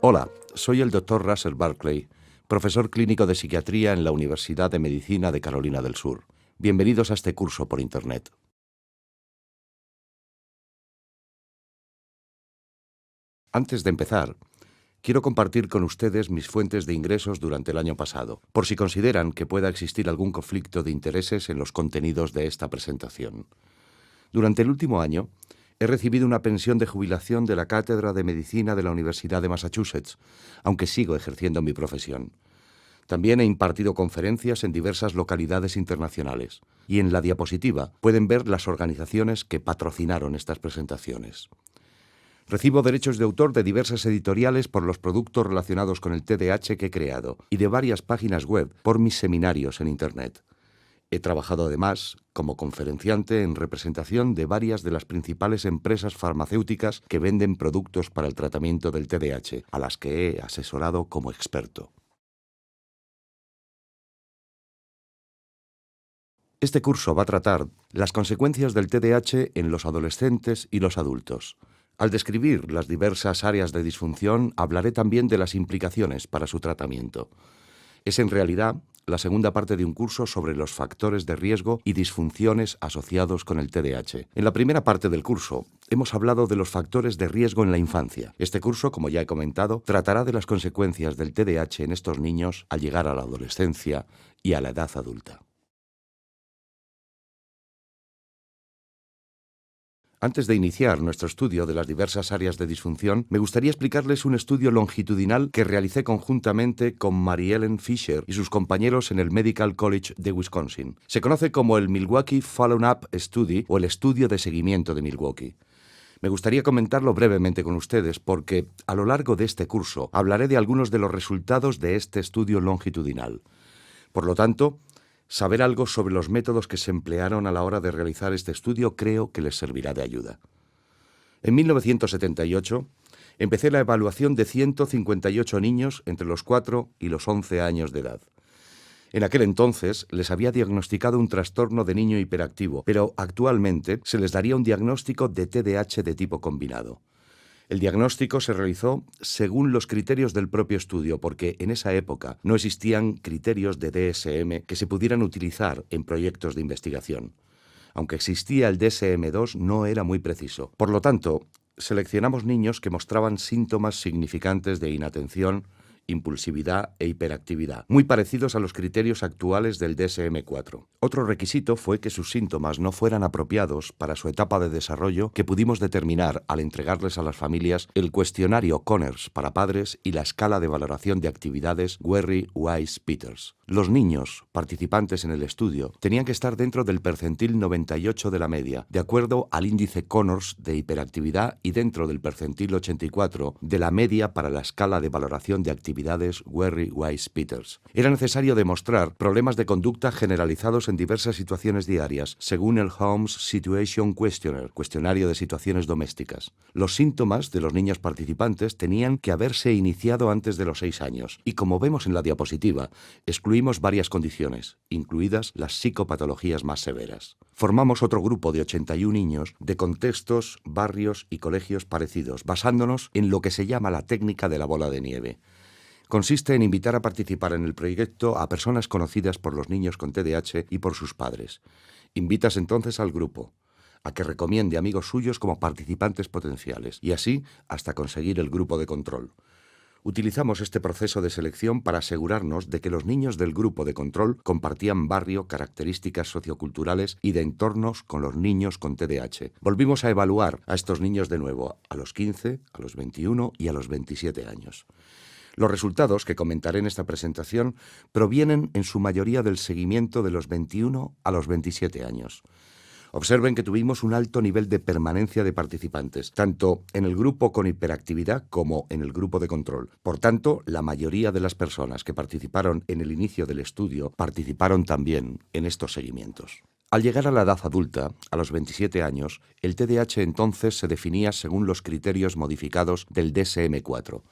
Hola, soy el Dr. Russell Barclay, profesor clínico de psiquiatría en la Universidad de Medicina de Carolina del Sur. Bienvenidos a este curso por Internet. Antes de empezar, quiero compartir con ustedes mis fuentes de ingresos durante el año pasado, por si consideran que pueda existir algún conflicto de intereses en los contenidos de esta presentación. Durante el último año, he recibido una pensión de jubilación de la Cátedra de Medicina de la Universidad de Massachusetts, aunque sigo ejerciendo mi profesión. También he impartido conferencias en diversas localidades internacionales. Y en la diapositiva pueden ver las organizaciones que patrocinaron estas presentaciones. Recibo derechos de autor de diversas editoriales por los productos relacionados con el TDAH que he creado y de varias páginas web por mis seminarios en Internet. He trabajado además como conferenciante en representación de varias de las principales empresas farmacéuticas que venden productos para el tratamiento del TDAH, a las que he asesorado como experto. Este curso va a tratar las consecuencias del TDAH en los adolescentes y los adultos. Al describir las diversas áreas de disfunción, hablaré también de las implicaciones para su tratamiento. Es en realidad la segunda parte de un curso sobre los factores de riesgo y disfunciones asociados con el TDAH. En la primera parte del curso hemos hablado de los factores de riesgo en la infancia. Este curso, como ya he comentado, tratará de las consecuencias del TDAH en estos niños al llegar a la adolescencia y a la edad adulta. Antes de iniciar nuestro estudio de las diversas áreas de disfunción, me gustaría explicarles un estudio longitudinal que realicé conjuntamente con Mary Ellen Fisher y sus compañeros en el Medical College de Wisconsin. Se conoce como el Milwaukee Follow-up Study o el estudio de seguimiento de Milwaukee. Me gustaría comentarlo brevemente con ustedes porque, a lo largo de este curso, hablaré de algunos de los resultados de este estudio longitudinal. Por lo tanto, saber algo sobre los métodos que se emplearon a la hora de realizar este estudio creo que les servirá de ayuda. En 1978, empecé la evaluación de 158 niños entre los 4 y los 11 años de edad. En aquel entonces les había diagnosticado un trastorno de niño hiperactivo, pero actualmente se les daría un diagnóstico de TDAH de tipo combinado. El diagnóstico se realizó según los criterios del propio estudio, porque en esa época no existían criterios de DSM que se pudieran utilizar en proyectos de investigación. Aunque existía el DSM-2, no era muy preciso. Por lo tanto, seleccionamos niños que mostraban síntomas significantes de inatención, impulsividad e hiperactividad, muy parecidos a los criterios actuales del DSM-4. Otro requisito fue que sus síntomas no fueran apropiados para su etapa de desarrollo, que pudimos determinar al entregarles a las familias el cuestionario Conners para padres y la escala de valoración de actividades Werry-Wise-Peters. Los niños participantes en el estudio tenían que estar dentro del percentil 98 de la media, de acuerdo al índice Conners de hiperactividad, y dentro del percentil 84 de la media para la escala de valoración de actividades Werry-Wise-Peters. Era necesario demostrar problemas de conducta generalizados en diversas situaciones diarias, según el Holmes Situation Questionnaire, cuestionario de situaciones domésticas. Los síntomas de los niños participantes tenían que haberse iniciado antes de los 6 años, y como vemos en la diapositiva, excluimos varias condiciones, incluidas las psicopatologías más severas. Formamos otro grupo de 81 niños de contextos, barrios y colegios parecidos, basándonos en lo que se llama la técnica de la bola de nieve. Consiste en invitar a participar en el proyecto a personas conocidas por los niños con TDAH y por sus padres. Invitas entonces al grupo a que recomiende amigos suyos como participantes potenciales, y así hasta conseguir el grupo de control. Utilizamos este proceso de selección para asegurarnos de que los niños del grupo de control compartían barrio, características socioculturales y de entornos con los niños con TDAH. Volvimos a evaluar a estos niños de nuevo, a los 15, a los 21 y a los 27 años. Los resultados que comentaré en esta presentación provienen en su mayoría del seguimiento de los 21 a los 27 años. Observen que tuvimos un alto nivel de permanencia de participantes, tanto en el grupo con hiperactividad como en el grupo de control. Por tanto, la mayoría de las personas que participaron en el inicio del estudio participaron también en estos seguimientos. Al llegar a la edad adulta, a los 27 años, el TDAH entonces se definía según los criterios modificados del DSM-4.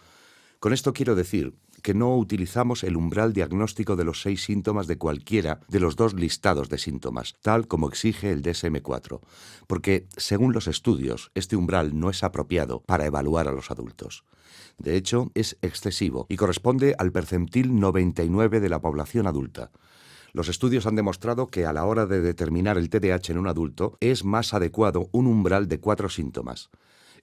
Con esto quiero decir que no utilizamos el umbral diagnóstico de los 6 síntomas de cualquiera de los 2 listados de síntomas, tal como exige el DSM-4, porque, según los estudios, este umbral no es apropiado para evaluar a los adultos. De hecho, es excesivo y corresponde al percentil 99 de la población adulta. Los estudios han demostrado que a la hora de determinar el TDAH en un adulto es más adecuado un umbral de 4 síntomas.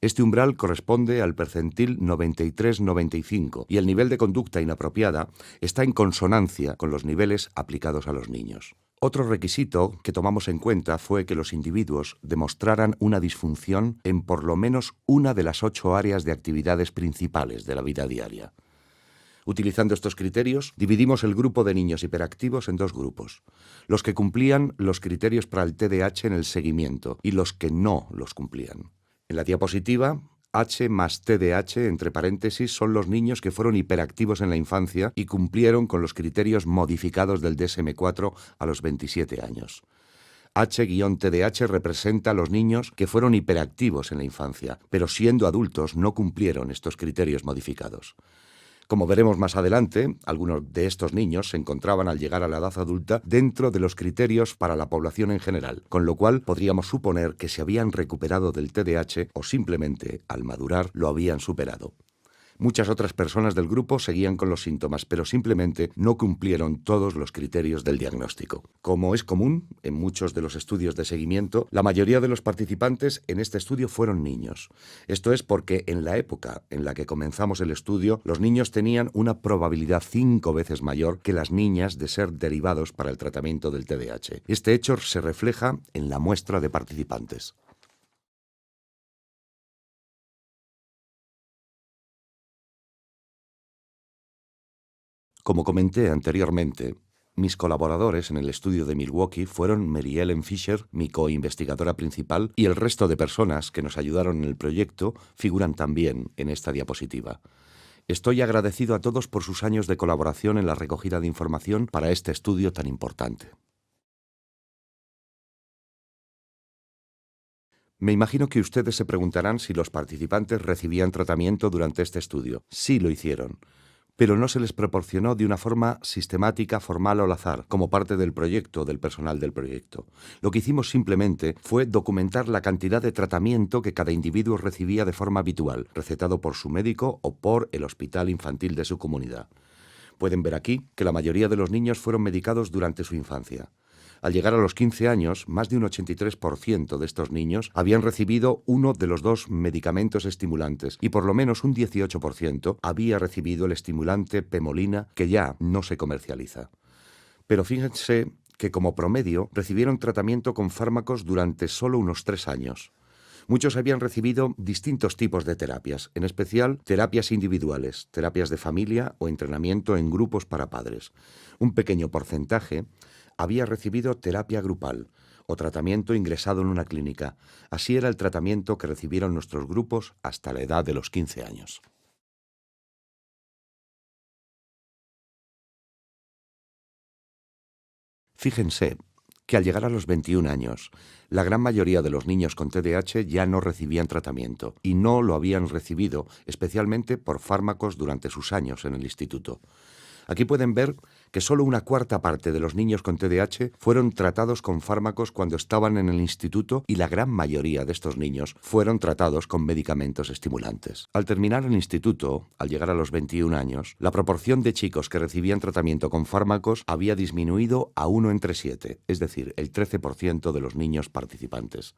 Este umbral corresponde al percentil 93-95 y el nivel de conducta inapropiada está en consonancia con los niveles aplicados a los niños. Otro requisito que tomamos en cuenta fue que los individuos demostraran una disfunción en por lo menos una de las 8 áreas de actividades principales de la vida diaria. Utilizando estos criterios, dividimos el grupo de niños hiperactivos en 2 grupos: los que cumplían los criterios para el TDAH en el seguimiento y los que no los cumplían. En la diapositiva, H más TDAH, entre paréntesis, son los niños que fueron hiperactivos en la infancia y cumplieron con los criterios modificados del DSM-4 a los 27 años. H-TDAH representa a los niños que fueron hiperactivos en la infancia, pero siendo adultos no cumplieron estos criterios modificados. Como veremos más adelante, algunos de estos niños se encontraban al llegar a la edad adulta dentro de los criterios para la población en general, con lo cual podríamos suponer que se habían recuperado del TDAH o simplemente, al madurar, lo habían superado. Muchas otras personas del grupo seguían con los síntomas, pero simplemente no cumplieron todos los criterios del diagnóstico. Como es común en muchos de los estudios de seguimiento, la mayoría de los participantes en este estudio fueron niños. Esto es porque en la época en la que comenzamos el estudio, los niños tenían una probabilidad 5 veces mayor que las niñas de ser derivados para el tratamiento del TDAH. Este hecho se refleja en la muestra de participantes. Como comenté anteriormente, mis colaboradores en el estudio de Milwaukee fueron Mary Ellen Fisher, mi coinvestigadora principal, y el resto de personas que nos ayudaron en el proyecto figuran también en esta diapositiva. Estoy agradecido a todos por sus años de colaboración en la recogida de información para este estudio tan importante. Me imagino que ustedes se preguntarán si los participantes recibían tratamiento durante este estudio. Sí lo hicieron, pero no se les proporcionó de una forma sistemática, formal o al azar, como parte del proyecto o del personal del proyecto. Lo que hicimos simplemente fue documentar la cantidad de tratamiento que cada individuo recibía de forma habitual, recetado por su médico o por el hospital infantil de su comunidad. Pueden ver aquí que la mayoría de los niños fueron medicados durante su infancia. Al llegar a los 15 años, más de un 83% de estos niños habían recibido uno de los 2 medicamentos estimulantes y por lo menos un 18% había recibido el estimulante Pemolina, que ya no se comercializa. Pero fíjense que como promedio recibieron tratamiento con fármacos durante solo unos 3 años. Muchos habían recibido distintos tipos de terapias, en especial terapias individuales, terapias de familia o entrenamiento en grupos para padres. Un pequeño porcentaje había recibido terapia grupal o tratamiento ingresado en una clínica. Así era el tratamiento que recibieron nuestros grupos hasta la edad de los 15 años. Fíjense que al llegar a los 21 años, la gran mayoría de los niños con TDAH ya no recibían tratamiento y no lo habían recibido, especialmente por fármacos durante sus años en el instituto. Aquí pueden ver que solo una cuarta parte de los niños con TDAH fueron tratados con fármacos cuando estaban en el instituto y la gran mayoría de estos niños fueron tratados con medicamentos estimulantes. Al terminar el instituto, al llegar a los 21 años, la proporción de chicos que recibían tratamiento con fármacos había disminuido a 1 entre 7, es decir, el 13% de los niños participantes.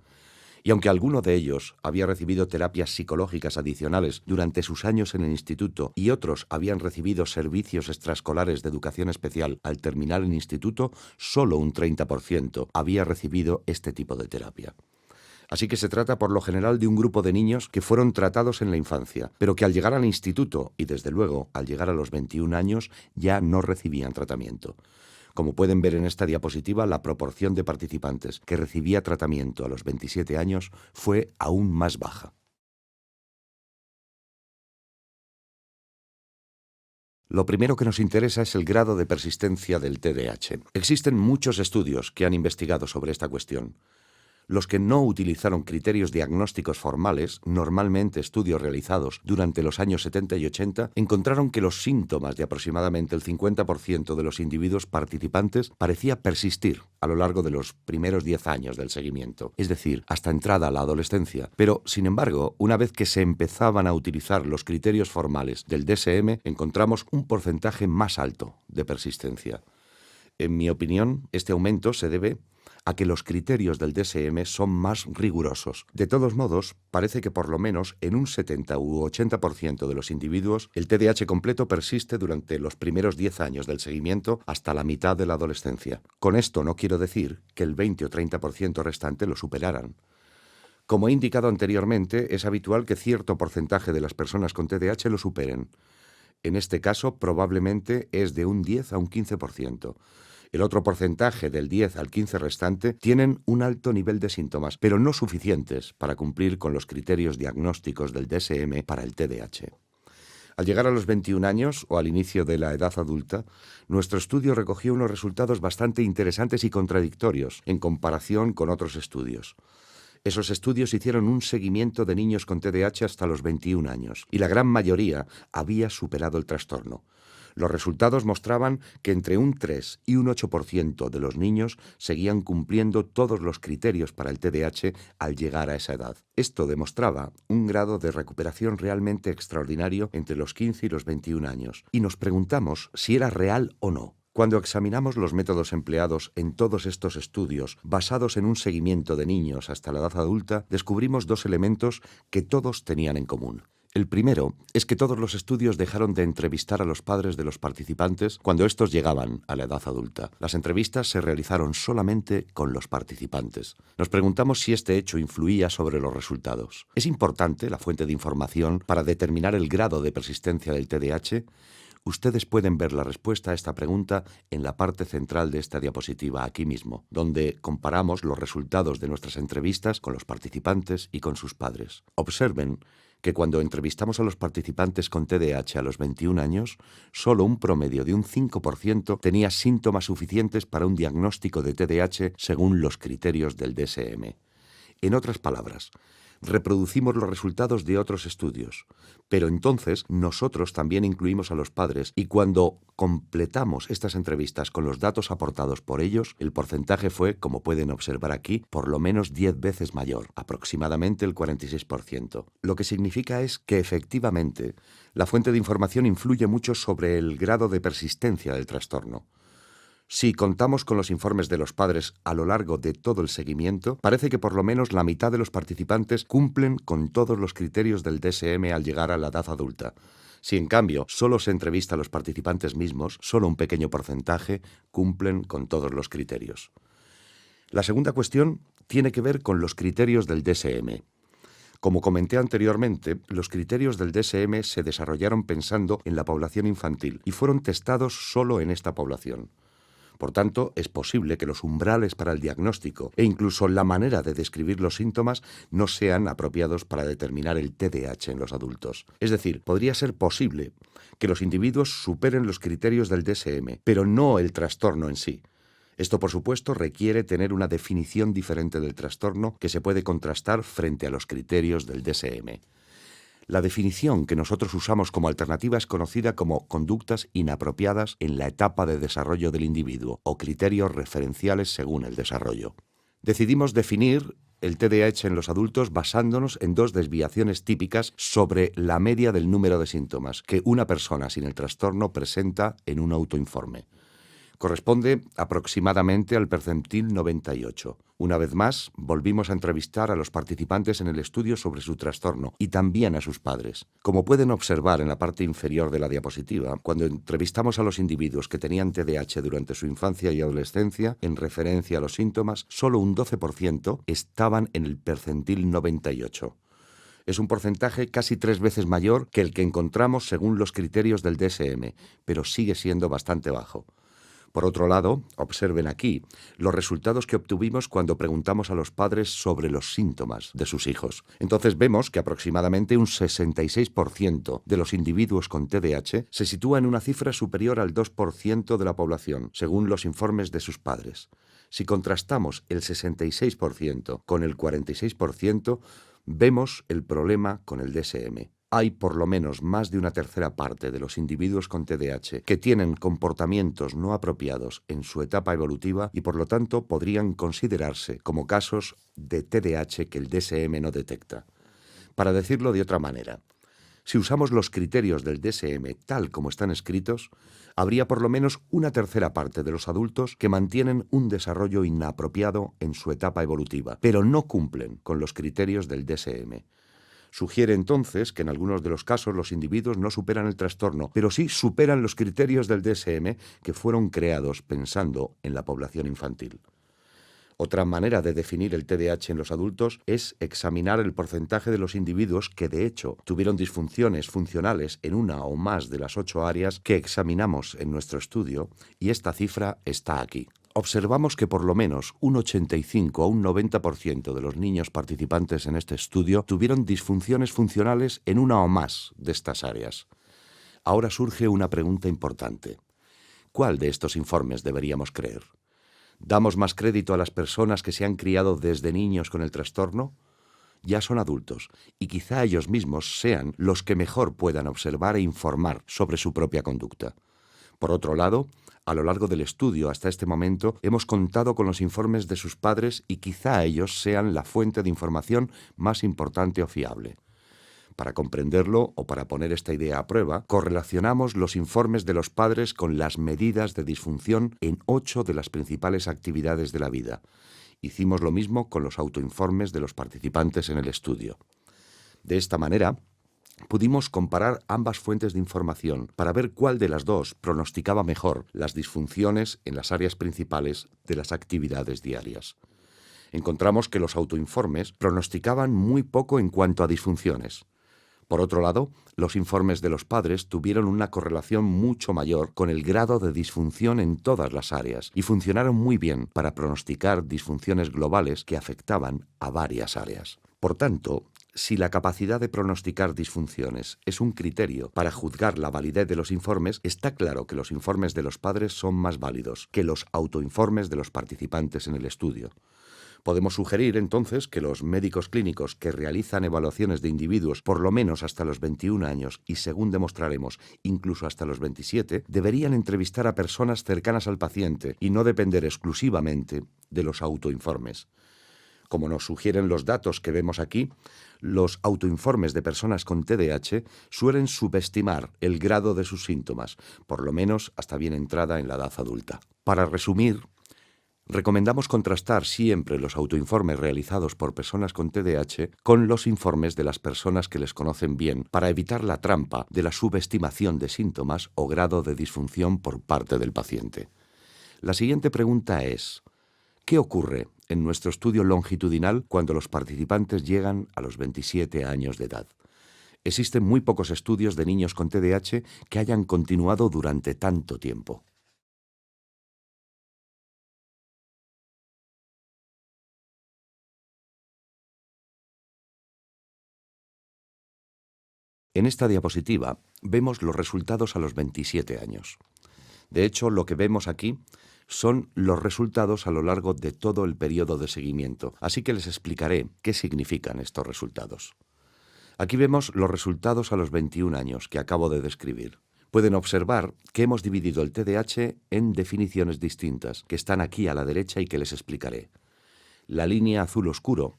Y aunque alguno de ellos había recibido terapias psicológicas adicionales durante sus años en el instituto y otros habían recibido servicios extraescolares de educación especial al terminar el instituto, solo un 30% había recibido este tipo de terapia. Así que se trata por lo general de un grupo de niños que fueron tratados en la infancia, pero que al llegar al instituto y desde luego al llegar a los 21 años ya no recibían tratamiento. Como pueden ver en esta diapositiva, la proporción de participantes que recibía tratamiento a los 27 años fue aún más baja. Lo primero que nos interesa es el grado de persistencia del TDAH. Existen muchos estudios que han investigado sobre esta cuestión. Los que no utilizaron criterios diagnósticos formales, normalmente estudios realizados durante los años 70 y 80, encontraron que los síntomas de aproximadamente el 50% de los individuos participantes parecía persistir a lo largo de los primeros 10 años del seguimiento, es decir, hasta entrada a la adolescencia. Pero, sin embargo, una vez que se empezaban a utilizar los criterios formales del DSM, encontramos un porcentaje más alto de persistencia. En mi opinión, este aumento se debe a que los criterios del DSM son más rigurosos. De todos modos, parece que por lo menos en un 70 u 80% de los individuos, el TDAH completo persiste durante los primeros 10 años del seguimiento hasta la mitad de la adolescencia. Con esto no quiero decir que el 20 o 30% restante lo superaran. Como he indicado anteriormente, es habitual que cierto porcentaje de las personas con TDAH lo superen. En este caso, probablemente es de un 10 a un 15%. El otro porcentaje, del 10 al 15 restante, tienen un alto nivel de síntomas, pero no suficientes para cumplir con los criterios diagnósticos del DSM para el TDAH. Al llegar a los 21 años, o al inicio de la edad adulta, nuestro estudio recogió unos resultados bastante interesantes y contradictorios en comparación con otros estudios. Esos estudios hicieron un seguimiento de niños con TDAH hasta los 21 años, y la gran mayoría había superado el trastorno. Los resultados mostraban que entre un 3 y un 8% de los niños seguían cumpliendo todos los criterios para el TDAH al llegar a esa edad. Esto demostraba un grado de recuperación realmente extraordinario entre los 15 y los 21 años, y nos preguntamos si era real o no. Cuando examinamos los métodos empleados en todos estos estudios basados en un seguimiento de niños hasta la edad adulta, descubrimos dos elementos que todos tenían en común. El primero es que todos los estudios dejaron de entrevistar a los padres de los participantes cuando estos llegaban a la edad adulta. Las entrevistas se realizaron solamente con los participantes. Nos preguntamos si este hecho influía sobre los resultados. ¿Es importante la fuente de información para determinar el grado de persistencia del TDAH? Ustedes pueden ver la respuesta a esta pregunta en la parte central de esta diapositiva, aquí mismo, donde comparamos los resultados de nuestras entrevistas con los participantes y con sus padres. Observen que cuando entrevistamos a los participantes con TDAH a los 21 años, solo un promedio de un 5% tenía síntomas suficientes para un diagnóstico de TDAH según los criterios del DSM. En otras palabras, reproducimos los resultados de otros estudios, pero entonces nosotros también incluimos a los padres y cuando completamos estas entrevistas con los datos aportados por ellos, el porcentaje fue, como pueden observar aquí, por lo menos 10 veces mayor, aproximadamente el 46%. Lo que significa es que efectivamente la fuente de información influye mucho sobre el grado de persistencia del trastorno. Si contamos con los informes de los padres a lo largo de todo el seguimiento, parece que por lo menos la mitad de los participantes cumplen con todos los criterios del DSM al llegar a la edad adulta. Si en cambio solo se entrevista a los participantes mismos, solo un pequeño porcentaje cumplen con todos los criterios. La segunda cuestión tiene que ver con los criterios del DSM. Como comenté anteriormente, los criterios del DSM se desarrollaron pensando en la población infantil y fueron testados solo en esta población. Por tanto, es posible que los umbrales para el diagnóstico e incluso la manera de describir los síntomas no sean apropiados para determinar el TDAH en los adultos. Es decir, podría ser posible que los individuos superen los criterios del DSM, pero no el trastorno en sí. Esto, por supuesto, requiere tener una definición diferente del trastorno que se puede contrastar frente a los criterios del DSM. La definición que nosotros usamos como alternativa es conocida como conductas inapropiadas en la etapa de desarrollo del individuo o criterios referenciales según el desarrollo. Decidimos definir el TDAH en los adultos basándonos en dos desviaciones típicas sobre la media del número de síntomas que una persona sin el trastorno presenta en un autoinforme. Corresponde aproximadamente al percentil 98. Una vez más, volvimos a entrevistar a los participantes en el estudio sobre su trastorno y también a sus padres. Como pueden observar en la parte inferior de la diapositiva, cuando entrevistamos a los individuos que tenían TDAH durante su infancia y adolescencia, en referencia a los síntomas, solo un 12% estaban en el percentil 98. Es un porcentaje casi 3 veces mayor que el que encontramos según los criterios del DSM, pero sigue siendo bastante bajo. Por otro lado, observen aquí los resultados que obtuvimos cuando preguntamos a los padres sobre los síntomas de sus hijos. Entonces vemos que aproximadamente un 66% de los individuos con TDAH se sitúa en una cifra superior al 2% de la población, según los informes de sus padres. Si contrastamos el 66% con el 46%, vemos el problema con el DSM. Hay por lo menos más de una tercera parte de los individuos con TDAH que tienen comportamientos no apropiados en su etapa evolutiva y por lo tanto podrían considerarse como casos de TDAH que el DSM no detecta. Para decirlo de otra manera, si usamos los criterios del DSM tal como están escritos, habría por lo menos una tercera parte de los adultos que mantienen un desarrollo inapropiado en su etapa evolutiva, pero no cumplen con los criterios del DSM. Sugiere entonces que en algunos de los casos los individuos no superan el trastorno, pero sí superan los criterios del DSM que fueron creados pensando en la población infantil. Otra manera de definir el TDAH en los adultos es examinar el porcentaje de los individuos que, de hecho, tuvieron disfunciones funcionales en una o más de las 8 áreas que examinamos en nuestro estudio, y esta cifra está aquí. Observamos que por lo menos un 85 a un 90% de los niños participantes en este estudio tuvieron disfunciones funcionales en una o más de estas áreas. Ahora surge una pregunta importante. ¿Cuál de estos informes deberíamos creer? ¿Damos más crédito a las personas que se han criado desde niños con el trastorno? Ya son adultos y quizá ellos mismos sean los que mejor puedan observar e informar sobre su propia conducta. Por otro lado, a lo largo del estudio hasta este momento hemos contado con los informes de sus padres y quizá ellos sean la fuente de información más importante o fiable. Para comprenderlo o para poner esta idea a prueba, correlacionamos los informes de los padres con las medidas de disfunción en 8 de las principales actividades de la vida. Hicimos lo mismo con los autoinformes de los participantes en el estudio. De esta manera, pudimos comparar ambas fuentes de información para ver cuál de las dos pronosticaba mejor las disfunciones en las áreas principales de las actividades diarias. Encontramos que los autoinformes pronosticaban muy poco en cuanto a disfunciones. Por otro lado, los informes de los padres tuvieron una correlación mucho mayor con el grado de disfunción en todas las áreas y funcionaron muy bien para pronosticar disfunciones globales que afectaban a varias áreas. Por tanto, si la capacidad de pronosticar disfunciones es un criterio para juzgar la validez de los informes, está claro que los informes de los padres son más válidos que los autoinformes de los participantes en el estudio. Podemos sugerir, entonces, que los médicos clínicos que realizan evaluaciones de individuos por lo menos hasta los 21 años y, según demostraremos, incluso hasta los 27, deberían entrevistar a personas cercanas al paciente y no depender exclusivamente de los autoinformes. Como nos sugieren los datos que vemos aquí, los autoinformes de personas con TDAH suelen subestimar el grado de sus síntomas, por lo menos hasta bien entrada en la edad adulta. Para resumir, recomendamos contrastar siempre los autoinformes realizados por personas con TDAH con los informes de las personas que les conocen bien para evitar la trampa de la subestimación de síntomas o grado de disfunción por parte del paciente. La siguiente pregunta es: ¿qué ocurre en nuestro estudio longitudinal cuando los participantes llegan a los 27 años de edad? Existen muy pocos estudios de niños con TDAH que hayan continuado durante tanto tiempo. En esta diapositiva vemos los resultados a los 27 años. De hecho, lo que vemos aquí son los resultados a lo largo de todo el periodo de seguimiento, así que les explicaré qué significan estos resultados. Aquí vemos los resultados a los 21 años que acabo de describir. Pueden observar que hemos dividido el TDAH en definiciones distintas, que están aquí a la derecha y que les explicaré. La línea azul oscuro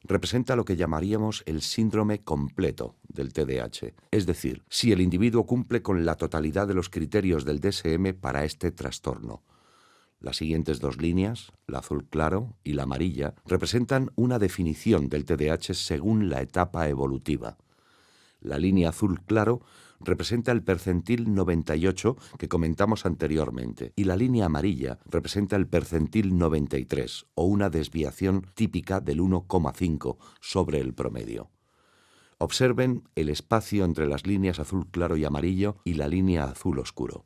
representa lo que llamaríamos el síndrome completo del TDAH, es decir, si el individuo cumple con la totalidad de los criterios del DSM para este trastorno. Las siguientes dos líneas, la azul claro y la amarilla, representan una definición del TDAH según la etapa evolutiva. La línea azul claro representa el percentil 98 que comentamos anteriormente y la línea amarilla representa el percentil 93 o una desviación típica del 1,5 sobre el promedio. Observen el espacio entre las líneas azul claro y amarillo y la línea azul oscuro.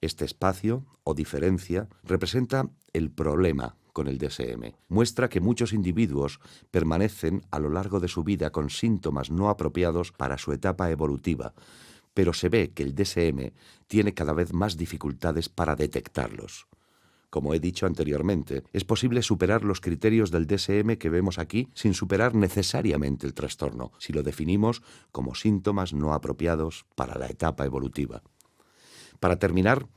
Este espacio, o diferencia, representa el problema con el DSM. Muestra que muchos individuos permanecen a lo largo de su vida con síntomas no apropiados para su etapa evolutiva, pero se ve que el DSM tiene cada vez más dificultades para detectarlos. Como he dicho anteriormente, es posible superar los criterios del DSM que vemos aquí sin superar necesariamente el trastorno, si lo definimos como síntomas no apropiados para la etapa evolutiva. Para terminar,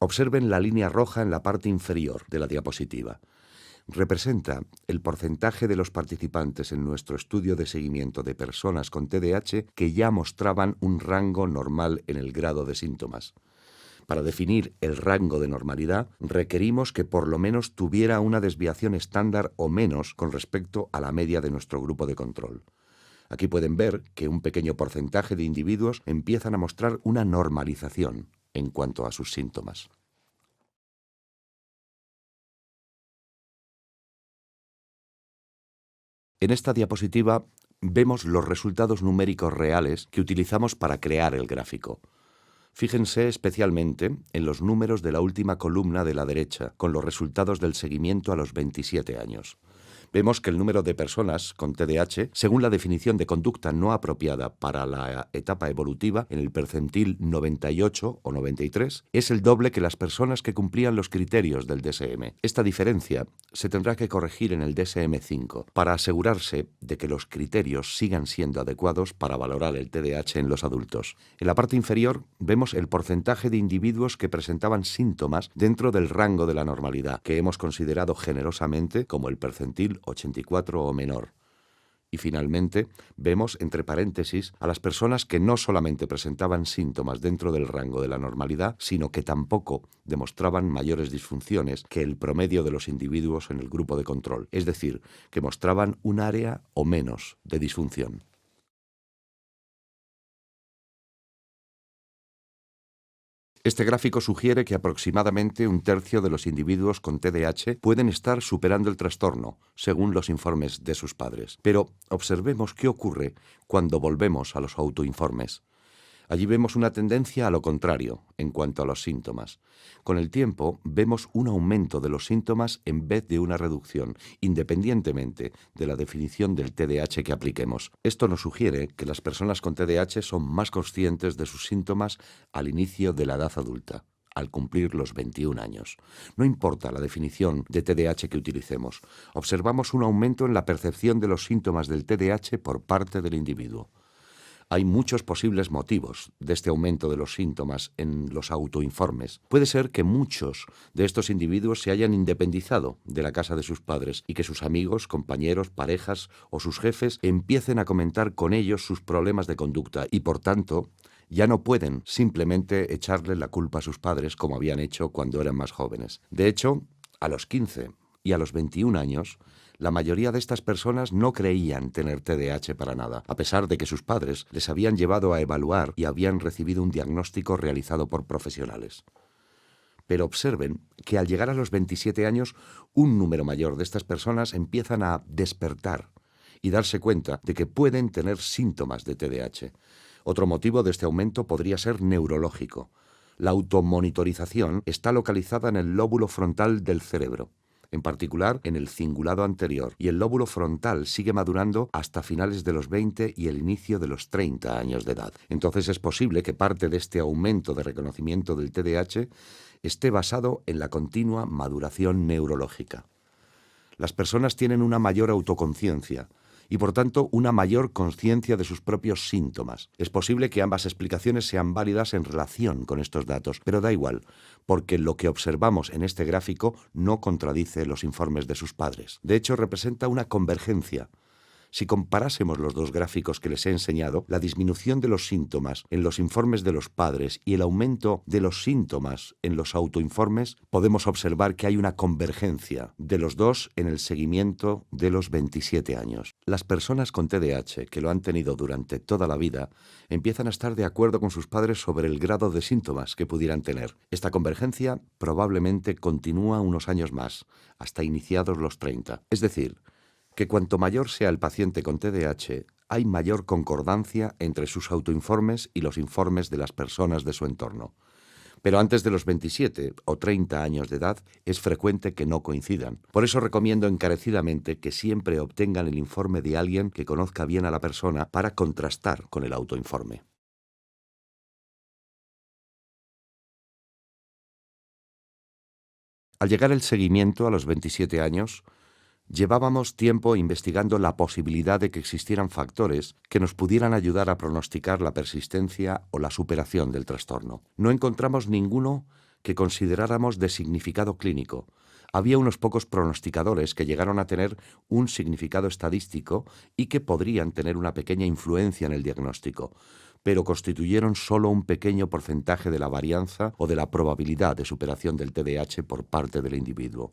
observen la línea roja en la parte inferior de la diapositiva. Representa el porcentaje de los participantes en nuestro estudio de seguimiento de personas con TDAH que ya mostraban un rango normal en el grado de síntomas. Para definir el rango de normalidad, requerimos que por lo menos tuviera una desviación estándar o menos con respecto a la media de nuestro grupo de control. Aquí pueden ver que un pequeño porcentaje de individuos empiezan a mostrar una normalización en cuanto a sus síntomas. En esta diapositiva vemos los resultados numéricos reales que utilizamos para crear el gráfico. Fíjense especialmente en los números de la última columna de la derecha, con los resultados del seguimiento a los 27 años. Vemos que el número de personas con TDAH, según la definición de conducta no apropiada para la etapa evolutiva, en el percentil 98 o 93, es el doble que las personas que cumplían los criterios del DSM. Esta diferencia se tendrá que corregir en el DSM-5 para asegurarse de que los criterios sigan siendo adecuados para valorar el TDAH en los adultos. En la parte inferior vemos el porcentaje de individuos que presentaban síntomas dentro del rango de la normalidad, que hemos considerado generosamente como el percentil 84 o menor. Y finalmente, vemos entre paréntesis a las personas que no solamente presentaban síntomas dentro del rango de la normalidad, sino que tampoco demostraban mayores disfunciones que el promedio de los individuos en el grupo de control, es decir, que mostraban un área o menos de disfunción. Este gráfico sugiere que aproximadamente un tercio de los individuos con TDAH pueden estar superando el trastorno, según los informes de sus padres. Pero observemos qué ocurre cuando volvemos a los autoinformes. Allí vemos una tendencia a lo contrario en cuanto a los síntomas. Con el tiempo vemos un aumento de los síntomas en vez de una reducción, independientemente de la definición del TDAH que apliquemos. Esto nos sugiere que las personas con TDAH son más conscientes de sus síntomas al inicio de la edad adulta, al cumplir los 21 años. No importa la definición de TDAH que utilicemos, observamos un aumento en la percepción de los síntomas del TDAH por parte del individuo. Hay muchos posibles motivos de este aumento de los síntomas en los autoinformes. Puede ser que muchos de estos individuos se hayan independizado de la casa de sus padres y que sus amigos, compañeros, parejas o sus jefes empiecen a comentar con ellos sus problemas de conducta y, por tanto, ya no pueden simplemente echarle la culpa a sus padres como habían hecho cuando eran más jóvenes. De hecho, a los 15 y a los 21 años, la mayoría de estas personas no creían tener TDAH para nada, a pesar de que sus padres les habían llevado a evaluar y habían recibido un diagnóstico realizado por profesionales. Pero observen que al llegar a los 27 años, un número mayor de estas personas empiezan a despertar y darse cuenta de que pueden tener síntomas de TDAH. Otro motivo de este aumento podría ser neurológico. La automonitorización está localizada en el lóbulo frontal del cerebro, en particular en el cingulado anterior, y el lóbulo frontal sigue madurando hasta finales de los 20 y el inicio de los 30 años de edad. Entonces es posible que parte de este aumento de reconocimiento del TDAH esté basado en la continua maduración neurológica. Las personas tienen una mayor autoconciencia y, por tanto, una mayor conciencia de sus propios síntomas. Es posible que ambas explicaciones sean válidas en relación con estos datos, pero da igual, porque lo que observamos en este gráfico no contradice los informes de sus padres. De hecho, representa una convergencia. Si comparásemos los dos gráficos que les he enseñado, la disminución de los síntomas en los informes de los padres y el aumento de los síntomas en los autoinformes, podemos observar que hay una convergencia de los dos en el seguimiento de los 27 años. Las personas con TDAH que lo han tenido durante toda la vida empiezan a estar de acuerdo con sus padres sobre el grado de síntomas que pudieran tener. Esta convergencia probablemente continúa unos años más, hasta iniciados los 30. Es decir, que cuanto mayor sea el paciente con TDAH, hay mayor concordancia entre sus autoinformes y los informes de las personas de su entorno. Pero antes de los 27 o 30 años de edad es frecuente que no coincidan. Por eso recomiendo encarecidamente que siempre obtengan el informe de alguien que conozca bien a la persona para contrastar con el autoinforme. Al llegar el seguimiento a los 27 años, llevábamos tiempo investigando la posibilidad de que existieran factores que nos pudieran ayudar a pronosticar la persistencia o la superación del trastorno. No encontramos ninguno que consideráramos de significado clínico. Había unos pocos pronosticadores que llegaron a tener un significado estadístico y que podrían tener una pequeña influencia en el diagnóstico, pero constituyeron solo un pequeño porcentaje de la varianza o de la probabilidad de superación del TDAH por parte del individuo.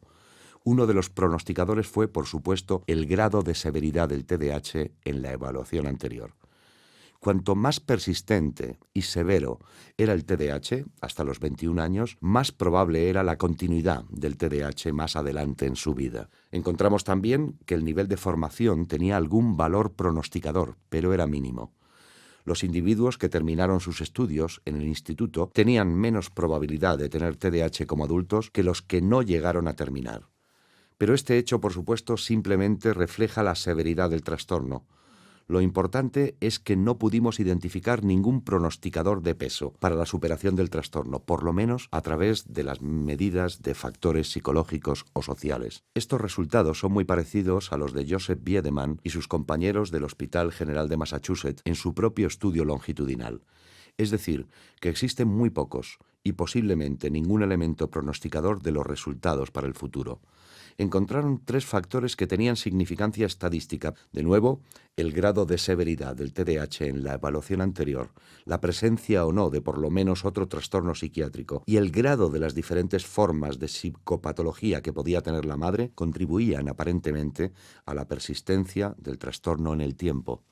Uno de los pronosticadores fue, por supuesto, el grado de severidad del TDAH en la evaluación anterior. Cuanto más persistente y severo era el TDAH, hasta los 21 años, más probable era la continuidad del TDAH más adelante en su vida. Encontramos también que el nivel de formación tenía algún valor pronosticador, pero era mínimo. Los individuos que terminaron sus estudios en el instituto tenían menos probabilidad de tener TDAH como adultos que los que no llegaron a terminar. Pero este hecho, por supuesto, simplemente refleja la severidad del trastorno. Lo importante es que no pudimos identificar ningún pronosticador de peso para la superación del trastorno, por lo menos a través de las medidas de factores psicológicos o sociales. Estos resultados son muy parecidos a los de Joseph Biedemann y sus compañeros del Hospital General de Massachusetts en su propio estudio longitudinal. Es decir, que existen muy pocos y posiblemente ningún elemento pronosticador de los resultados para el futuro. Encontraron 3 factores que tenían significancia estadística. De nuevo, el grado de severidad del TDAH en la evaluación anterior, la presencia o no de por lo menos otro trastorno psiquiátrico y el grado de las diferentes formas de psicopatología que podía tener la madre contribuían aparentemente a la persistencia del trastorno en el tiempo.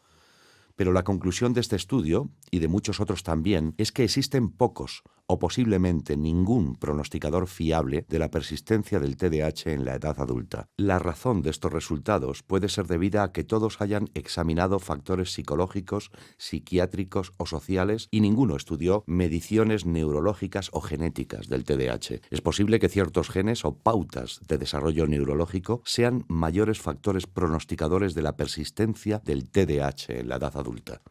Pero la conclusión de este estudio, y de muchos otros también, es que existen pocos o posiblemente ningún pronosticador fiable de la persistencia del TDAH en la edad adulta. La razón de estos resultados puede ser debida a que todos hayan examinado factores psicológicos, psiquiátricos o sociales y ninguno estudió mediciones neurológicas o genéticas del TDAH. Es posible que ciertos genes o pautas de desarrollo neurológico sean mayores factores pronosticadores de la persistencia del TDAH en la edad adulta.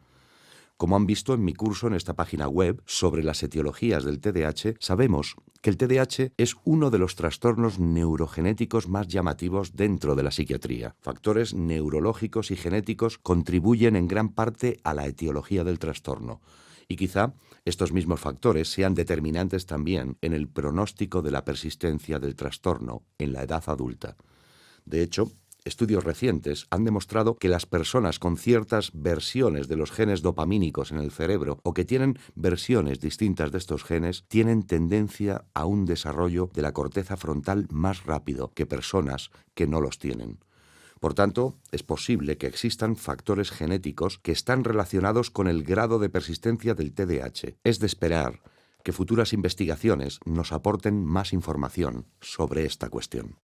Como han visto en mi curso en esta página web sobre las etiologías del TDAH, sabemos que el TDAH es uno de los trastornos neurogenéticos más llamativos dentro de la psiquiatría. Factores neurológicos y genéticos contribuyen en gran parte a la etiología del trastorno. Y quizá estos mismos factores sean determinantes también en el pronóstico de la persistencia del trastorno en la edad adulta. De hecho, estudios recientes han demostrado que las personas con ciertas versiones de los genes dopamínicos en el cerebro o que tienen versiones distintas de estos genes tienen tendencia a un desarrollo de la corteza frontal más rápido que personas que no los tienen. Por tanto, es posible que existan factores genéticos que están relacionados con el grado de persistencia del TDAH. Es de esperar que futuras investigaciones nos aporten más información sobre esta cuestión.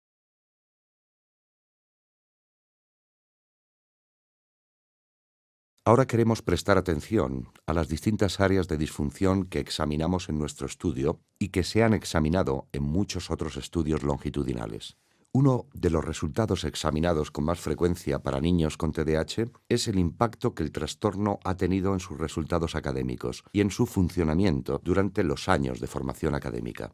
Ahora queremos prestar atención a las distintas áreas de disfunción que examinamos en nuestro estudio y que se han examinado en muchos otros estudios longitudinales. Uno de los resultados examinados con más frecuencia para niños con TDAH es el impacto que el trastorno ha tenido en sus resultados académicos y en su funcionamiento durante los años de formación académica.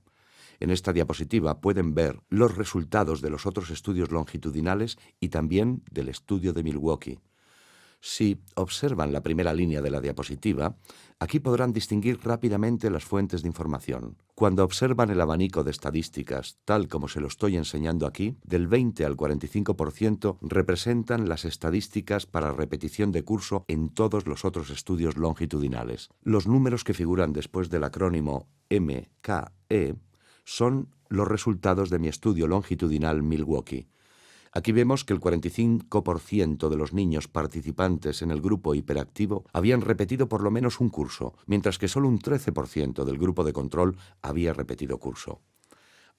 En esta diapositiva pueden ver los resultados de los otros estudios longitudinales y también del estudio de Milwaukee. Si observan la primera línea de la diapositiva, aquí podrán distinguir rápidamente las fuentes de información. Cuando observan el abanico de estadísticas, tal como se lo estoy enseñando aquí, del 20 al 45% representan las estadísticas para repetición de curso en todos los otros estudios longitudinales. Los números que figuran después del acrónimo MKE son los resultados de mi estudio longitudinal Milwaukee. Aquí vemos que el 45% de los niños participantes en el grupo hiperactivo habían repetido por lo menos un curso, mientras que solo un 13% del grupo de control había repetido curso.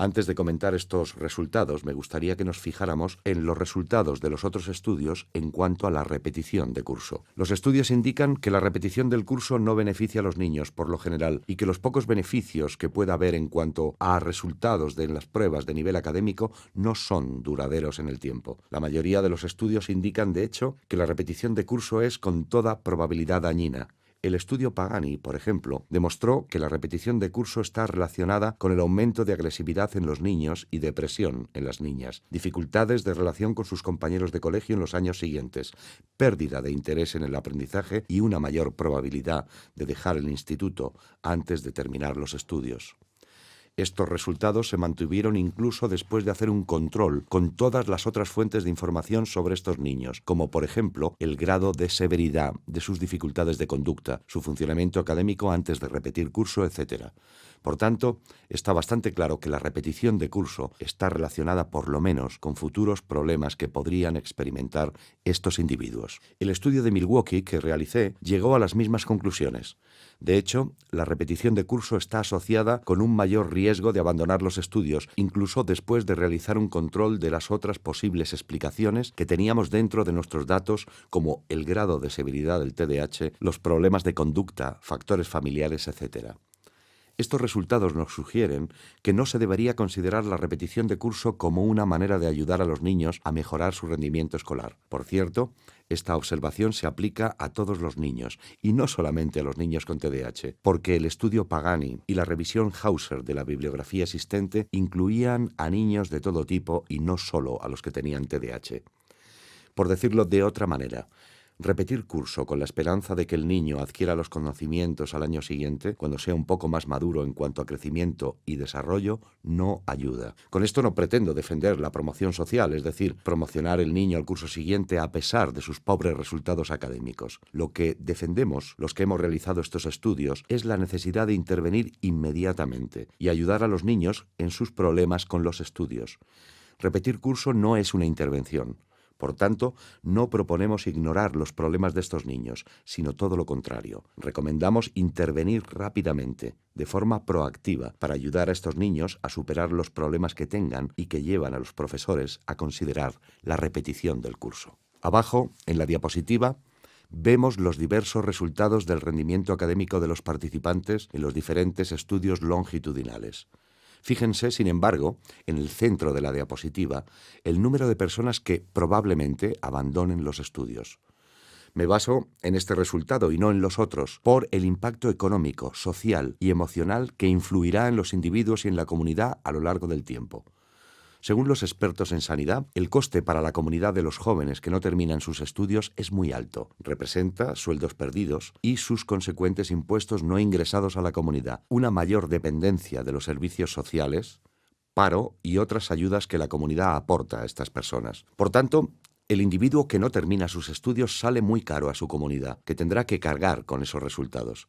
Antes de comentar estos resultados, me gustaría que nos fijáramos en los resultados de los otros estudios en cuanto a la repetición de curso. Los estudios indican que la repetición del curso no beneficia a los niños por lo general y que los pocos beneficios que pueda haber en cuanto a resultados de las pruebas de nivel académico no son duraderos en el tiempo. La mayoría de los estudios indican, de hecho, que la repetición de curso es con toda probabilidad dañina. El estudio Pagani, por ejemplo, demostró que la repetición de curso está relacionada con el aumento de agresividad en los niños y depresión en las niñas, dificultades de relación con sus compañeros de colegio en los años siguientes, pérdida de interés en el aprendizaje y una mayor probabilidad de dejar el instituto antes de terminar los estudios. Estos resultados se mantuvieron incluso después de hacer un control con todas las otras fuentes de información sobre estos niños, como por ejemplo el grado de severidad de sus dificultades de conducta, su funcionamiento académico antes de repetir curso, etc. Por tanto, está bastante claro que la repetición de curso está relacionada por lo menos con futuros problemas que podrían experimentar estos individuos. El estudio de Milwaukee que realicé llegó a las mismas conclusiones. De hecho, la repetición de curso está asociada con un mayor riesgo de abandonar los estudios, incluso después de realizar un control de las otras posibles explicaciones que teníamos dentro de nuestros datos, como el grado de severidad del TDAH, los problemas de conducta, factores familiares, etc. Estos resultados nos sugieren que no se debería considerar la repetición de curso como una manera de ayudar a los niños a mejorar su rendimiento escolar. Por cierto, esta observación se aplica a todos los niños, y no solamente a los niños con TDAH, porque el estudio Pagani y la revisión Hauser de la bibliografía existente incluían a niños de todo tipo y no solo a los que tenían TDAH. Por decirlo de otra manera, repetir curso con la esperanza de que el niño adquiera los conocimientos al año siguiente, cuando sea un poco más maduro en cuanto a crecimiento y desarrollo, no ayuda. Con esto no pretendo defender la promoción social, es decir, promocionar el niño al curso siguiente a pesar de sus pobres resultados académicos. Lo que defendemos, los que hemos realizado estos estudios, es la necesidad de intervenir inmediatamente y ayudar a los niños en sus problemas con los estudios. Repetir curso no es una intervención. Por tanto, no proponemos ignorar los problemas de estos niños, sino todo lo contrario. Recomendamos intervenir rápidamente, de forma proactiva, para ayudar a estos niños a superar los problemas que tengan y que llevan a los profesores a considerar la repetición del curso. Abajo, en la diapositiva, vemos los diversos resultados del rendimiento académico de los participantes en los diferentes estudios longitudinales. Fíjense, sin embargo, en el centro de la diapositiva, el número de personas que probablemente abandonen los estudios. Me baso en este resultado y no en los otros, por el impacto económico, social y emocional que influirá en los individuos y en la comunidad a lo largo del tiempo. Según los expertos en sanidad, el coste para la comunidad de los jóvenes que no terminan sus estudios es muy alto. Representa sueldos perdidos y sus consecuentes impuestos no ingresados a la comunidad, una mayor dependencia de los servicios sociales, paro y otras ayudas que la comunidad aporta a estas personas. Por tanto, el individuo que no termina sus estudios sale muy caro a su comunidad, que tendrá que cargar con esos resultados.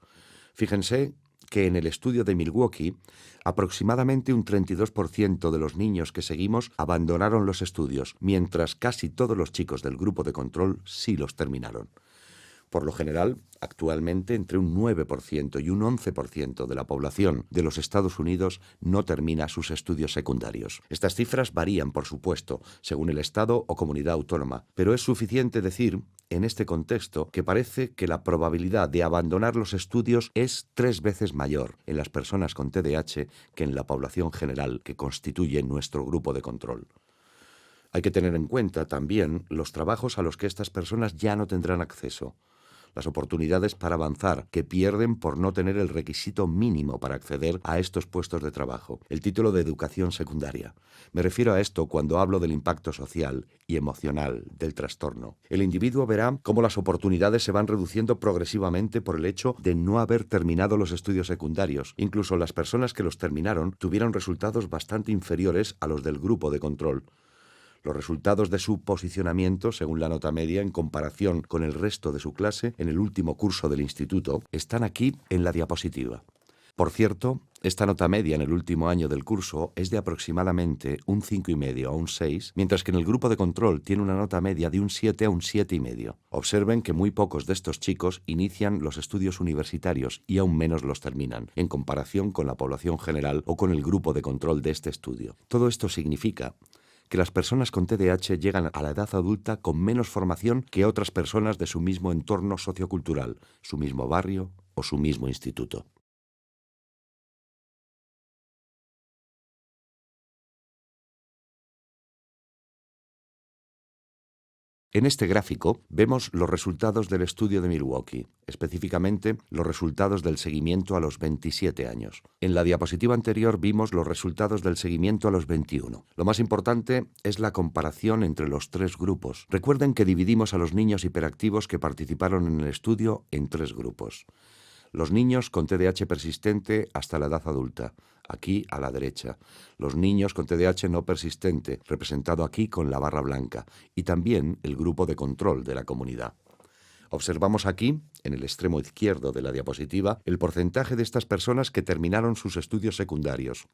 Fíjense que en el estudio de Milwaukee, aproximadamente un 32% de los niños que seguimos abandonaron los estudios, mientras casi todos los chicos del grupo de control sí los terminaron. Por lo general, actualmente entre un 9% y un 11% de la población de los Estados Unidos no termina sus estudios secundarios. Estas cifras varían, por supuesto, según el estado o comunidad autónoma, pero es suficiente decir, en este contexto, que parece que la probabilidad de abandonar los estudios es 3 veces mayor en las personas con TDAH que en la población general que constituye nuestro grupo de control. Hay que tener en cuenta también los trabajos a los que estas personas ya no tendrán acceso, las oportunidades para avanzar que pierden por no tener el requisito mínimo para acceder a estos puestos de trabajo, el título de educación secundaria. Me refiero a esto cuando hablo del impacto social y emocional del trastorno. El individuo verá cómo las oportunidades se van reduciendo progresivamente por el hecho de no haber terminado los estudios secundarios. Incluso las personas que los terminaron tuvieron resultados bastante inferiores a los del grupo de control. Los resultados de su posicionamiento, según la nota media, en comparación con el resto de su clase en el último curso del instituto, están aquí en la diapositiva. Por cierto, esta nota media en el último año del curso es de aproximadamente un 5,5 a un 6, mientras que en el grupo de control tiene una nota media de un 7 a un 7,5. Observen que muy pocos de estos chicos inician los estudios universitarios y aún menos los terminan, en comparación con la población general o con el grupo de control de este estudio. Todo esto significa que las personas con TDAH llegan a la edad adulta con menos formación que otras personas de su mismo entorno sociocultural, su mismo barrio o su mismo instituto. En este gráfico vemos los resultados del estudio de Milwaukee, específicamente los resultados del seguimiento a los 27 años. En la diapositiva anterior vimos los resultados del seguimiento a los 21. Lo más importante es la comparación entre los tres grupos. Recuerden que dividimos a los niños hiperactivos que participaron en el estudio en tres grupos. Los niños con TDAH persistente hasta la edad adulta, aquí a la derecha. Los niños con TDAH no persistente, representado aquí con la barra blanca, y también el grupo de control de la comunidad. Observamos aquí, en el extremo izquierdo de la diapositiva, el porcentaje de estas personas que terminaron sus estudios secundarios.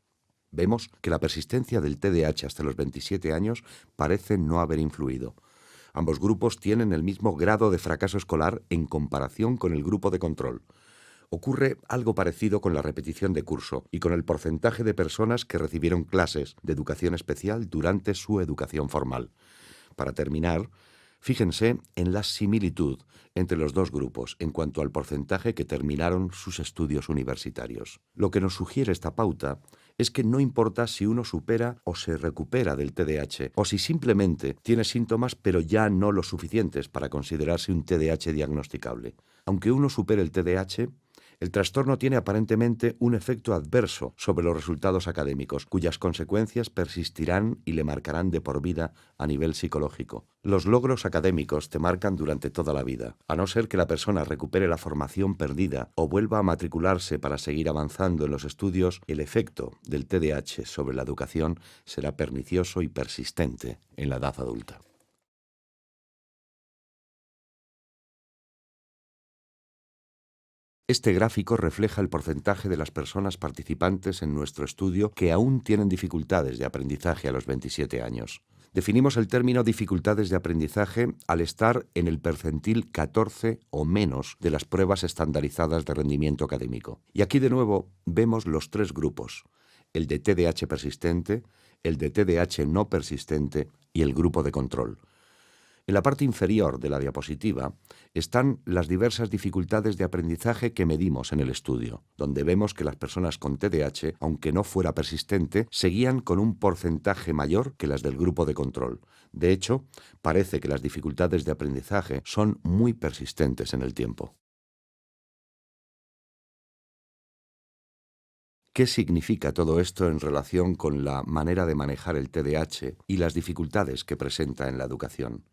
Vemos que la persistencia del TDAH hasta los 27 años parece no haber influido. Ambos grupos tienen el mismo grado de fracaso escolar en comparación con el grupo de control. Ocurre algo parecido con la repetición de curso y con el porcentaje de personas que recibieron clases de educación especial durante su educación formal. Para terminar, fíjense en la similitud entre los dos grupos en cuanto al porcentaje que terminaron sus estudios universitarios. Lo que nos sugiere esta pauta es que no importa si uno supera o se recupera del TDAH o si simplemente tiene síntomas pero ya no los suficientes para considerarse un TDAH diagnosticable. Aunque uno supere el TDAH, el trastorno tiene aparentemente un efecto adverso sobre los resultados académicos, cuyas consecuencias persistirán y le marcarán de por vida a nivel psicológico. Los logros académicos te marcan durante toda la vida, a no ser que la persona recupere la formación perdida o vuelva a matricularse para seguir avanzando en los estudios. El efecto del TDAH sobre la educación será pernicioso y persistente en la edad adulta. Este gráfico refleja el porcentaje de las personas participantes en nuestro estudio que aún tienen dificultades de aprendizaje a los 27 años. Definimos el término dificultades de aprendizaje al estar en el percentil 14 o menos de las pruebas estandarizadas de rendimiento académico. Y aquí de nuevo vemos los tres grupos: el de TDAH persistente, el de TDAH no persistente y el grupo de control. En la parte inferior de la diapositiva están las diversas dificultades de aprendizaje que medimos en el estudio, donde vemos que las personas con TDAH, aunque no fuera persistente, seguían con un porcentaje mayor que las del grupo de control. De hecho, parece que las dificultades de aprendizaje son muy persistentes en el tiempo. ¿Qué significa todo esto en relación con la manera de manejar el TDAH y las dificultades que presenta en la educación?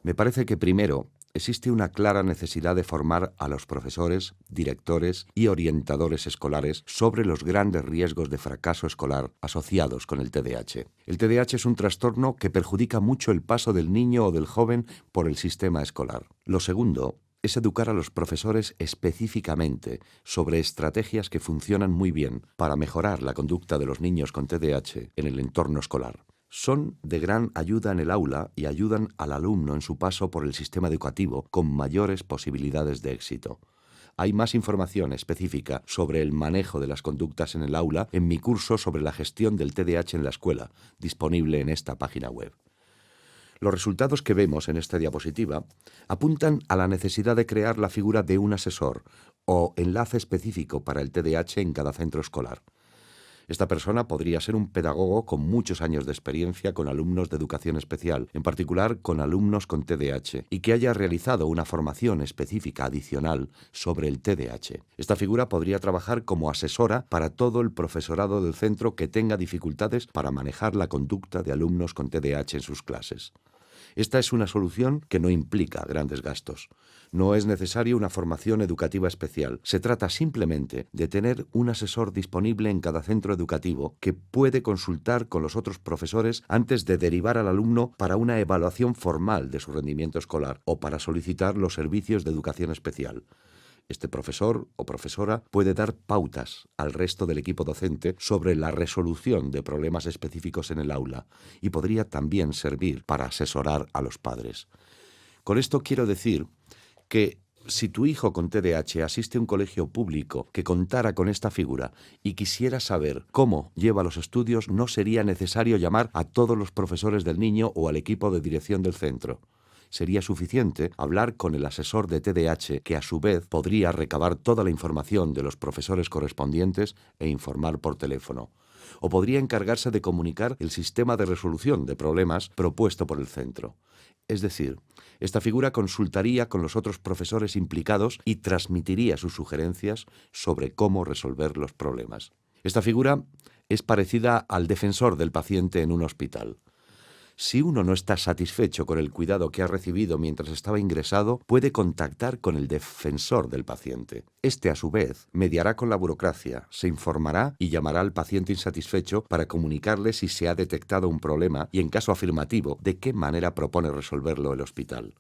Me parece que primero existe una clara necesidad de formar a los profesores, directores y orientadores escolares sobre los grandes riesgos de fracaso escolar asociados con el TDAH. El TDAH es un trastorno que perjudica mucho el paso del niño o del joven por el sistema escolar. Lo segundo es educar a los profesores específicamente sobre estrategias que funcionan muy bien para mejorar la conducta de los niños con TDAH en el entorno escolar. Son de gran ayuda en el aula y ayudan al alumno en su paso por el sistema educativo con mayores posibilidades de éxito. Hay más información específica sobre el manejo de las conductas en el aula en mi curso sobre la gestión del TDAH en la escuela, disponible en esta página web. Los resultados que vemos en esta diapositiva apuntan a la necesidad de crear la figura de un asesor o enlace específico para el TDAH en cada centro escolar. Esta persona podría ser un pedagogo con muchos años de experiencia con alumnos de educación especial, en particular con alumnos con TDAH, y que haya realizado una formación específica adicional sobre el TDAH. Esta figura podría trabajar como asesora para todo el profesorado del centro que tenga dificultades para manejar la conducta de alumnos con TDAH en sus clases. Esta es una solución que no implica grandes gastos. No es necesaria una formación educativa especial. Se trata simplemente de tener un asesor disponible en cada centro educativo que puede consultar con los otros profesores antes de derivar al alumno para una evaluación formal de su rendimiento escolar o para solicitar los servicios de educación especial. Este profesor o profesora puede dar pautas al resto del equipo docente sobre la resolución de problemas específicos en el aula y podría también servir para asesorar a los padres. Con esto quiero decir que si tu hijo con TDAH asiste a un colegio público que contara con esta figura y quisiera saber cómo lleva los estudios, no sería necesario llamar a todos los profesores del niño o al equipo de dirección del centro. Sería suficiente hablar con el asesor de TDAH, que a su vez podría recabar toda la información de los profesores correspondientes e informar por teléfono. O podría encargarse de comunicar el sistema de resolución de problemas propuesto por el centro. Es decir, esta figura consultaría con los otros profesores implicados y transmitiría sus sugerencias sobre cómo resolver los problemas. Esta figura es parecida al defensor del paciente en un hospital. Si uno no está satisfecho con el cuidado que ha recibido mientras estaba ingresado, puede contactar con el defensor del paciente. Este, a su vez, mediará con la burocracia, se informará y llamará al paciente insatisfecho para comunicarle si se ha detectado un problema y, en caso afirmativo, de qué manera propone resolverlo el hospital.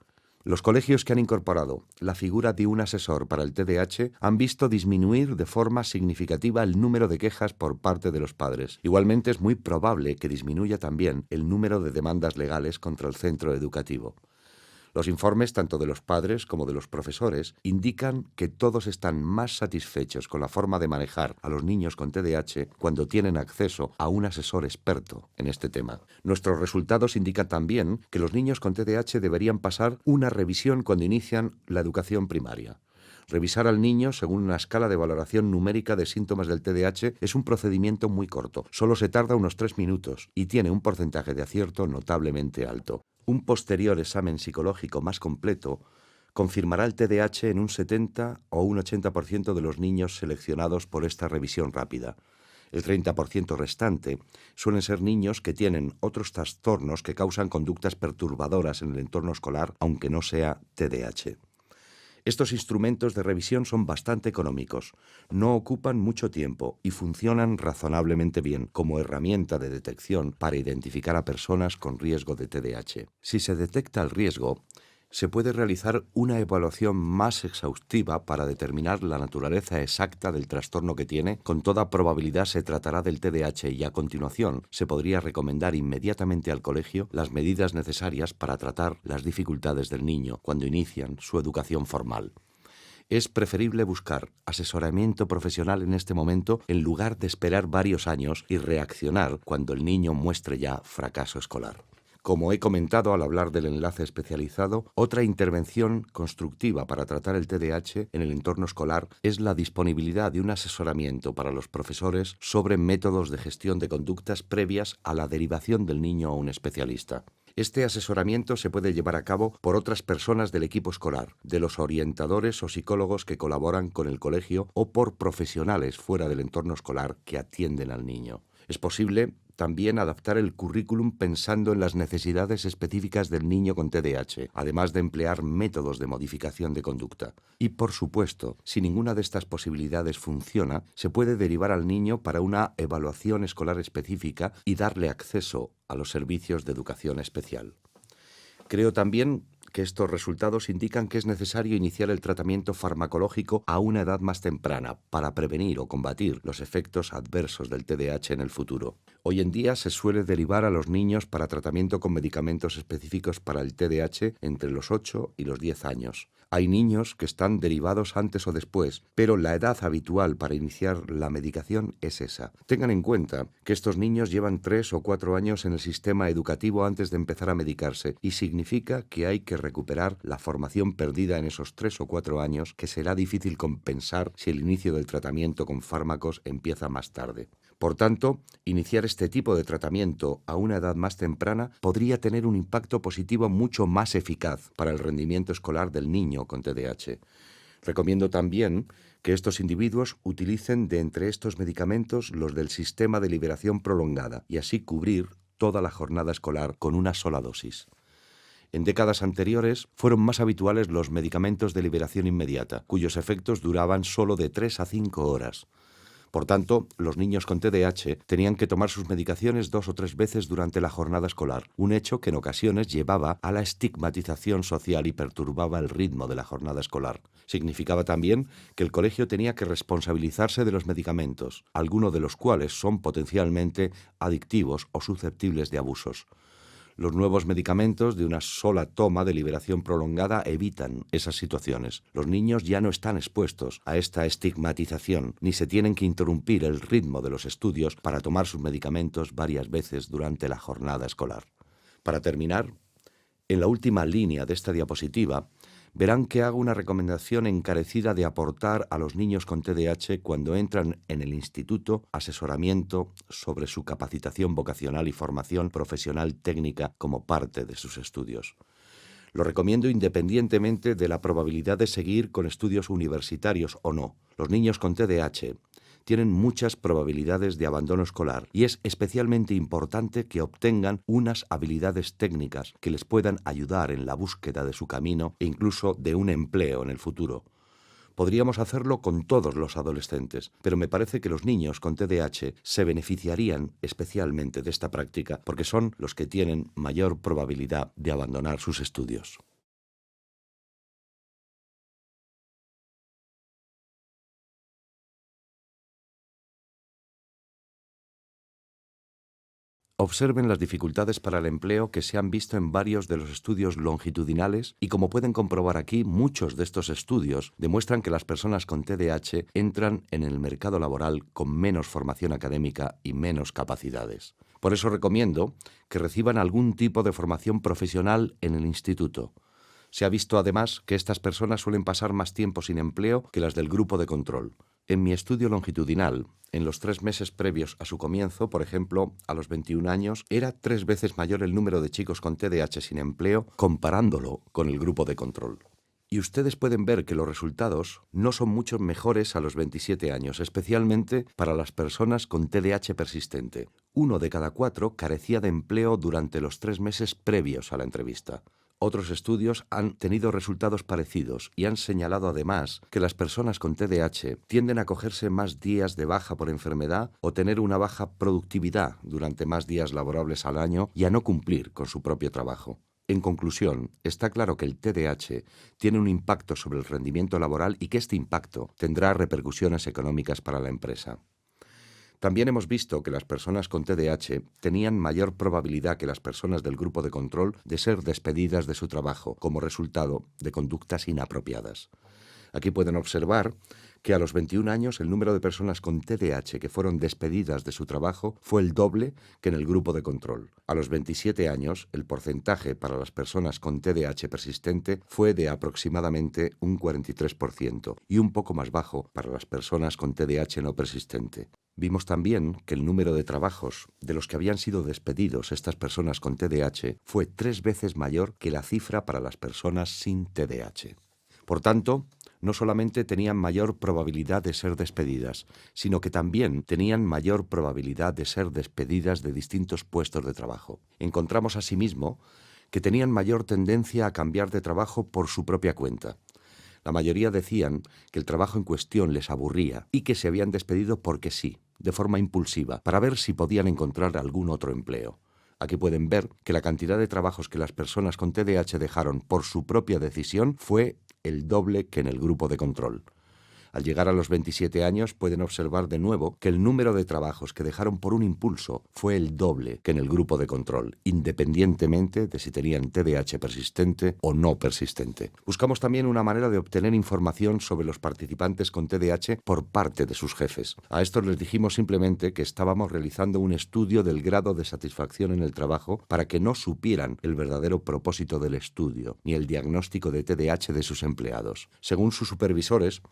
Los colegios que han incorporado la figura de un asesor para el TDAH han visto disminuir de forma significativa el número de quejas por parte de los padres. Igualmente, es muy probable que disminuya también el número de demandas legales contra el centro educativo. Los informes, tanto de los padres como de los profesores, indican que todos están más satisfechos con la forma de manejar a los niños con TDAH cuando tienen acceso a un asesor experto en este tema. Nuestros resultados indican también que los niños con TDAH deberían pasar una revisión cuando inician la educación primaria. Revisar al niño según una escala de valoración numérica de síntomas del TDAH es un procedimiento muy corto, solo se tarda unos 3 minutos y tiene un porcentaje de acierto notablemente alto. Un posterior examen psicológico más completo confirmará el TDAH en un 70 o un 80% de los niños seleccionados por esta revisión rápida. El 30% restante suelen ser niños que tienen otros trastornos que causan conductas perturbadoras en el entorno escolar, aunque no sea TDAH. Estos instrumentos de revisión son bastante económicos, no ocupan mucho tiempo y funcionan razonablemente bien como herramienta de detección para identificar a personas con riesgo de TDAH. Si se detecta el riesgo, se puede realizar una evaluación más exhaustiva para determinar la naturaleza exacta del trastorno que tiene. Con toda probabilidad se tratará del TDAH y a continuación se podría recomendar inmediatamente al colegio las medidas necesarias para tratar las dificultades del niño cuando inician su educación formal. Es preferible buscar asesoramiento profesional en este momento en lugar de esperar varios años y reaccionar cuando el niño muestre ya fracaso escolar. Como he comentado al hablar del enlace especializado, otra intervención constructiva para tratar el TDAH en el entorno escolar es la disponibilidad de un asesoramiento para los profesores sobre métodos de gestión de conductas previas a la derivación del niño a un especialista. Este asesoramiento se puede llevar a cabo por otras personas del equipo escolar, de los orientadores o psicólogos que colaboran con el colegio o por profesionales fuera del entorno escolar que atienden al niño. Es posible también adaptar el currículum pensando en las necesidades específicas del niño con TDAH, además de emplear métodos de modificación de conducta. Y, por supuesto, si ninguna de estas posibilidades funciona, se puede derivar al niño para una evaluación escolar específica y darle acceso a los servicios de educación especial. Creo también que estos resultados indican que es necesario iniciar el tratamiento farmacológico a una edad más temprana para prevenir o combatir los efectos adversos del TDAH en el futuro. Hoy en día se suele derivar a los niños para tratamiento con medicamentos específicos para el TDAH entre los 8 y los 10 años. Hay niños que están derivados antes o después, pero la edad habitual para iniciar la medicación es esa. Tengan en cuenta que estos niños llevan 3 o 4 años en el sistema educativo antes de empezar a medicarse y significa que hay que recuperar la formación perdida en esos 3 o 4 años, que será difícil compensar si el inicio del tratamiento con fármacos empieza más tarde. Por tanto, iniciar este tipo de tratamiento a una edad más temprana podría tener un impacto positivo mucho más eficaz para el rendimiento escolar del niño con TDAH. Recomiendo también que estos individuos utilicen de entre estos medicamentos los del sistema de liberación prolongada y así cubrir toda la jornada escolar con una sola dosis. En décadas anteriores fueron más habituales los medicamentos de liberación inmediata, cuyos efectos duraban solo de 3 a 5 horas. Por tanto, los niños con TDAH tenían que tomar sus medicaciones 2 o 3 veces durante la jornada escolar, un hecho que en ocasiones llevaba a la estigmatización social y perturbaba el ritmo de la jornada escolar. Significaba también que el colegio tenía que responsabilizarse de los medicamentos, algunos de los cuales son potencialmente adictivos o susceptibles de abusos. Los nuevos medicamentos de una sola toma de liberación prolongada evitan esas situaciones. Los niños ya no están expuestos a esta estigmatización, ni se tienen que interrumpir el ritmo de los estudios para tomar sus medicamentos varias veces durante la jornada escolar. Para terminar, en la última línea de esta diapositiva, verán que hago una recomendación encarecida de aportar a los niños con TDAH cuando entran en el instituto asesoramiento sobre su capacitación vocacional y formación profesional técnica como parte de sus estudios. Lo recomiendo independientemente de la probabilidad de seguir con estudios universitarios o no. Los niños con TDAH tienen muchas probabilidades de abandono escolar y es especialmente importante que obtengan unas habilidades técnicas que les puedan ayudar en la búsqueda de su camino e incluso de un empleo en el futuro. Podríamos hacerlo con todos los adolescentes, pero me parece que los niños con TDAH se beneficiarían especialmente de esta práctica porque son los que tienen mayor probabilidad de abandonar sus estudios. Observen las dificultades para el empleo que se han visto en varios de los estudios longitudinales y como pueden comprobar aquí, muchos de estos estudios demuestran que las personas con TDAH entran en el mercado laboral con menos formación académica y menos capacidades. Por eso recomiendo que reciban algún tipo de formación profesional en el instituto. Se ha visto además que estas personas suelen pasar más tiempo sin empleo que las del grupo de control. En mi estudio longitudinal, en los 3 meses previos a su comienzo, por ejemplo, a los 21 años, era 3 veces mayor el número de chicos con TDAH sin empleo comparándolo con el grupo de control. Y ustedes pueden ver que los resultados no son mucho mejores a los 27 años, especialmente para las personas con TDAH persistente. 1 de cada 4 carecía de empleo durante los 3 meses previos a la entrevista. Otros estudios han tenido resultados parecidos y han señalado además que las personas con TDAH tienden a cogerse más días de baja por enfermedad o tener una baja productividad durante más días laborables al año y a no cumplir con su propio trabajo. En conclusión, está claro que el TDAH tiene un impacto sobre el rendimiento laboral y que este impacto tendrá repercusiones económicas para la empresa. También hemos visto que las personas con TDAH tenían mayor probabilidad que las personas del grupo de control de ser despedidas de su trabajo como resultado de conductas inapropiadas. Aquí pueden observar que a los 21 años el número de personas con TDAH que fueron despedidas de su trabajo fue el doble que en el grupo de control. A los 27 años el porcentaje para las personas con TDAH persistente fue de aproximadamente un 43% y un poco más bajo para las personas con TDAH no persistente. Vimos también que el número de trabajos de los que habían sido despedidos estas personas con TDAH fue 3 veces mayor que la cifra para las personas sin TDAH. Por tanto, no solamente tenían mayor probabilidad de ser despedidas, sino que también tenían mayor probabilidad de ser despedidas de distintos puestos de trabajo. Encontramos asimismo que tenían mayor tendencia a cambiar de trabajo por su propia cuenta. La mayoría decían que el trabajo en cuestión les aburría y que se habían despedido porque sí, de forma impulsiva, para ver si podían encontrar algún otro empleo. Aquí pueden ver que la cantidad de trabajos que las personas con TDAH dejaron por su propia decisión fue el doble que en el grupo de control. Al llegar a los 27 años pueden observar de nuevo que el número de trabajos que dejaron por un impulso fue el doble que en el grupo de control, independientemente de si tenían TDAH persistente o no persistente. Buscamos también una manera de obtener información sobre los participantes con TDAH por parte de sus jefes. A estos les dijimos simplemente que estábamos realizando un estudio del grado de satisfacción en el trabajo para que no supieran el verdadero propósito del estudio, ni el diagnóstico de TDAH de sus empleados. Según sus supervisores,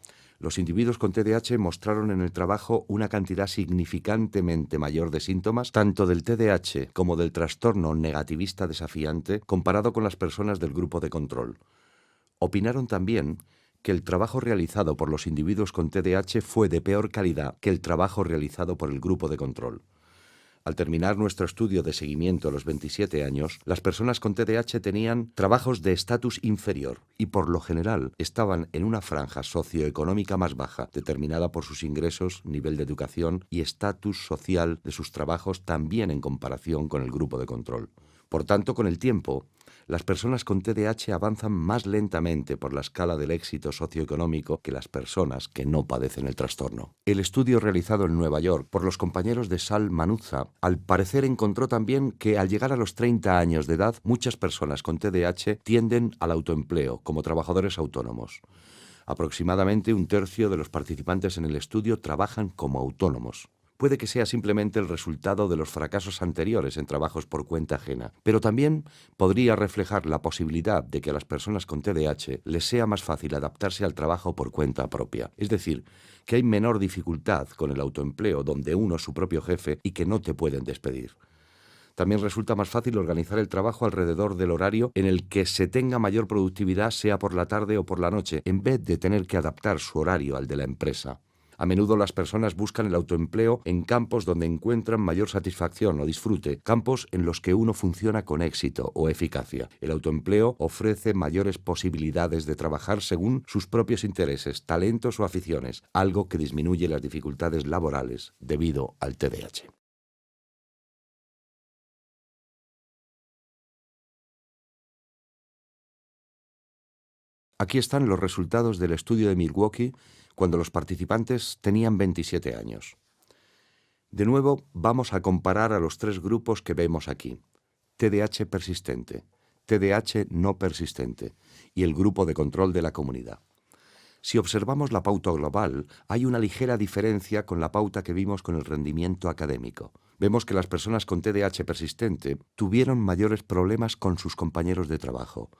los individuos con TDAH mostraron en el trabajo una cantidad significantemente mayor de síntomas, tanto del TDAH como del trastorno negativista desafiante, comparado con las personas del grupo de control. Opinaron también que el trabajo realizado por los individuos con TDAH fue de peor calidad que el trabajo realizado por el grupo de control. Al terminar nuestro estudio de seguimiento a los 27 años, las personas con TDAH tenían trabajos de estatus inferior y por lo general estaban en una franja socioeconómica más baja, determinada por sus ingresos, nivel de educación y estatus social de sus trabajos también en comparación con el grupo de control. Por tanto, con el tiempo, las personas con TDAH avanzan más lentamente por la escala del éxito socioeconómico que las personas que no padecen el trastorno. El estudio realizado en Nueva York por los compañeros de Sal Manuzza, al parecer encontró también que al llegar a los 30 años de edad, muchas personas con TDAH tienden al autoempleo como trabajadores autónomos. Aproximadamente un tercio de los participantes en el estudio trabajan como autónomos. Puede que sea simplemente el resultado de los fracasos anteriores en trabajos por cuenta ajena, pero también podría reflejar la posibilidad de que a las personas con TDAH les sea más fácil adaptarse al trabajo por cuenta propia. Es decir, que hay menor dificultad con el autoempleo donde uno es su propio jefe y que no te pueden despedir. También resulta más fácil organizar el trabajo alrededor del horario en el que se tenga mayor productividad, sea por la tarde o por la noche, en vez de tener que adaptar su horario al de la empresa. A menudo las personas buscan el autoempleo en campos donde encuentran mayor satisfacción o disfrute, campos en los que uno funciona con éxito o eficacia. El autoempleo ofrece mayores posibilidades de trabajar según sus propios intereses, talentos o aficiones, algo que disminuye las dificultades laborales debido al TDAH. Aquí están los resultados del estudio de Milwaukee cuando los participantes tenían 27 años. De nuevo, vamos a comparar a los tres grupos que vemos aquí: TDAH persistente, TDAH no persistente y el grupo de control de la comunidad. Si observamos la pauta global, hay una ligera diferencia con la pauta que vimos con el rendimiento académico. Vemos que las personas con TDAH persistente tuvieron mayores problemas con sus compañeros de trabajo.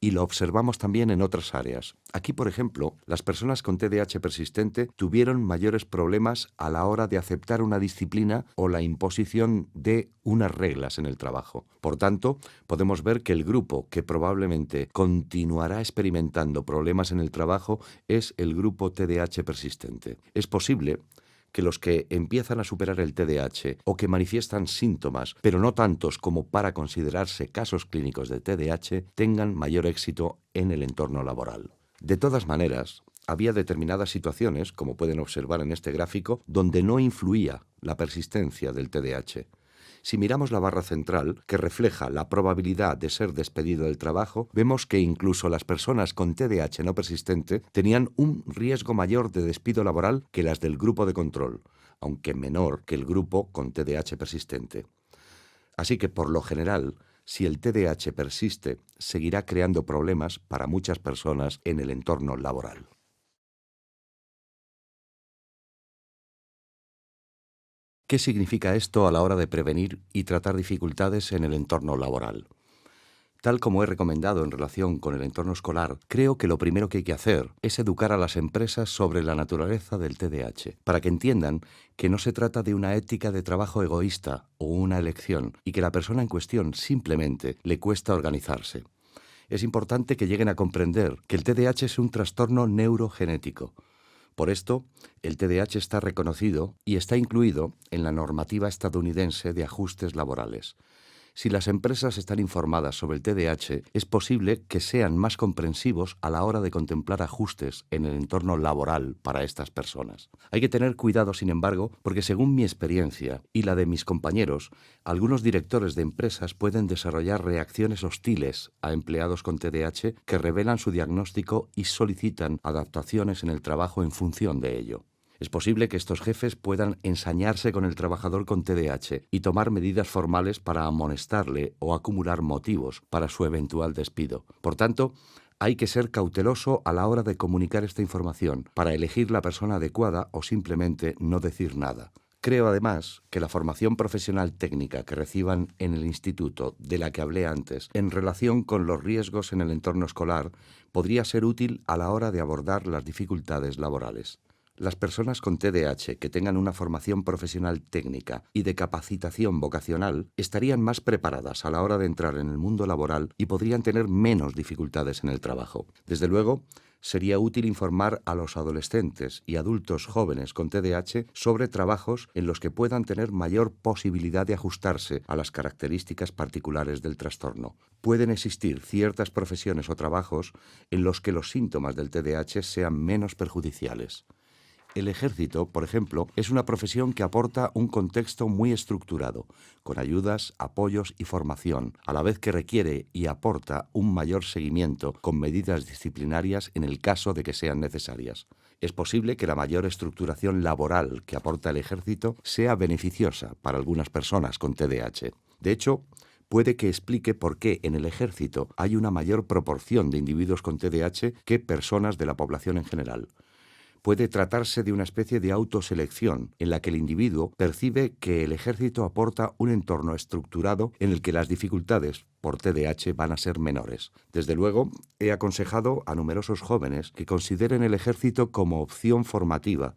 Y lo observamos también en otras áreas. Aquí, por ejemplo, las personas con TDAH persistente tuvieron mayores problemas a la hora de aceptar una disciplina o la imposición de unas reglas en el trabajo. Por tanto, podemos ver que el grupo que probablemente continuará experimentando problemas en el trabajo es el grupo TDAH persistente. Es posible que los que empiezan a superar el TDAH o que manifiestan síntomas, pero no tantos como para considerarse casos clínicos de TDAH, tengan mayor éxito en el entorno laboral. De todas maneras, había determinadas situaciones, como pueden observar en este gráfico, donde no influía la persistencia del TDAH. Si miramos la barra central, que refleja la probabilidad de ser despedido del trabajo, vemos que incluso las personas con TDAH no persistente tenían un riesgo mayor de despido laboral que las del grupo de control, aunque menor que el grupo con TDAH persistente. Así que, por lo general, si el TDAH persiste, seguirá creando problemas para muchas personas en el entorno laboral. ¿Qué significa esto a la hora de prevenir y tratar dificultades en el entorno laboral? Tal como he recomendado en relación con el entorno escolar, creo que lo primero que hay que hacer es educar a las empresas sobre la naturaleza del TDAH, para que entiendan que no se trata de una ética de trabajo egoísta o una elección, y que la persona en cuestión simplemente le cuesta organizarse. Es importante que lleguen a comprender que el TDAH es un trastorno neurogenético. Por esto, el TDAH está reconocido y está incluido en la normativa estadounidense de ajustes laborales. Si las empresas están informadas sobre el TDAH, es posible que sean más comprensivos a la hora de contemplar ajustes en el entorno laboral para estas personas. Hay que tener cuidado, sin embargo, porque según mi experiencia y la de mis compañeros, algunos directores de empresas pueden desarrollar reacciones hostiles a empleados con TDAH que revelan su diagnóstico y solicitan adaptaciones en el trabajo en función de ello. Es posible que estos jefes puedan ensañarse con el trabajador con TDAH y tomar medidas formales para amonestarle o acumular motivos para su eventual despido. Por tanto, hay que ser cauteloso a la hora de comunicar esta información para elegir la persona adecuada o simplemente no decir nada. Creo además que la formación profesional técnica que reciban en el instituto, de la que hablé antes, en relación con los riesgos en el entorno escolar, podría ser útil a la hora de abordar las dificultades laborales. Las personas con TDAH que tengan una formación profesional técnica y de capacitación vocacional estarían más preparadas a la hora de entrar en el mundo laboral y podrían tener menos dificultades en el trabajo. Desde luego, sería útil informar a los adolescentes y adultos jóvenes con TDAH sobre trabajos en los que puedan tener mayor posibilidad de ajustarse a las características particulares del trastorno. Pueden existir ciertas profesiones o trabajos en los que los síntomas del TDAH sean menos perjudiciales. El ejército, por ejemplo, es una profesión que aporta un contexto muy estructurado, con ayudas, apoyos y formación, a la vez que requiere y aporta un mayor seguimiento con medidas disciplinarias en el caso de que sean necesarias. Es posible que la mayor estructuración laboral que aporta el ejército sea beneficiosa para algunas personas con TDAH. De hecho, puede que explique por qué en el ejército hay una mayor proporción de individuos con TDAH que personas de la población en general. Puede tratarse de una especie de autoselección en la que el individuo percibe que el ejército aporta un entorno estructurado en el que las dificultades por TDAH van a ser menores. Desde luego, he aconsejado a numerosos jóvenes que consideren el ejército como opción formativa,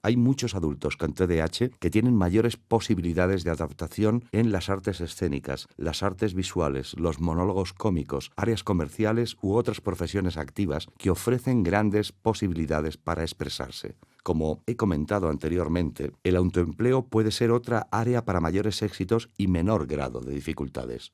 Hay muchos adultos con TDAH que tienen mayores posibilidades de adaptación en las artes escénicas, las artes visuales, los monólogos cómicos, áreas comerciales u otras profesiones activas que ofrecen grandes posibilidades para expresarse. Como he comentado anteriormente, el autoempleo puede ser otra área para mayores éxitos y menor grado de dificultades.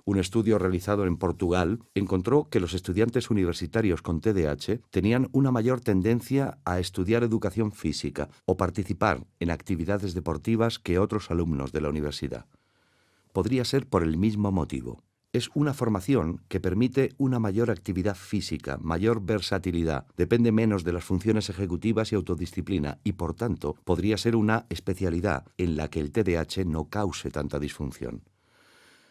Un estudio realizado en Portugal encontró que los estudiantes universitarios con TDAH tenían una mayor tendencia a estudiar educación física o participar en actividades deportivas que otros alumnos de la universidad. Podría ser por el mismo motivo. Es una formación que permite una mayor actividad física, mayor versatilidad, depende menos de las funciones ejecutivas y autodisciplina y, por tanto, podría ser una especialidad en la que el TDAH no cause tanta disfunción.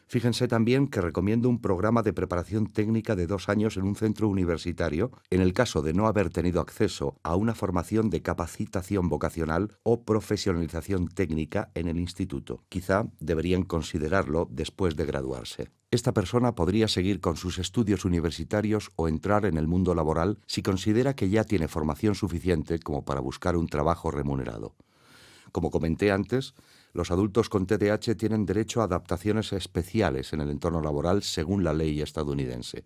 Fíjense también que recomiendo un programa de preparación técnica de 2 años en un centro universitario en el caso de no haber tenido acceso a una formación de capacitación vocacional o profesionalización técnica en el instituto. Quizá deberían considerarlo después de graduarse. Esta persona podría seguir con sus estudios universitarios o entrar en el mundo laboral si considera que ya tiene formación suficiente como para buscar un trabajo remunerado. Como comenté antes, los adultos con TDAH tienen derecho a adaptaciones especiales en el entorno laboral según la ley estadounidense.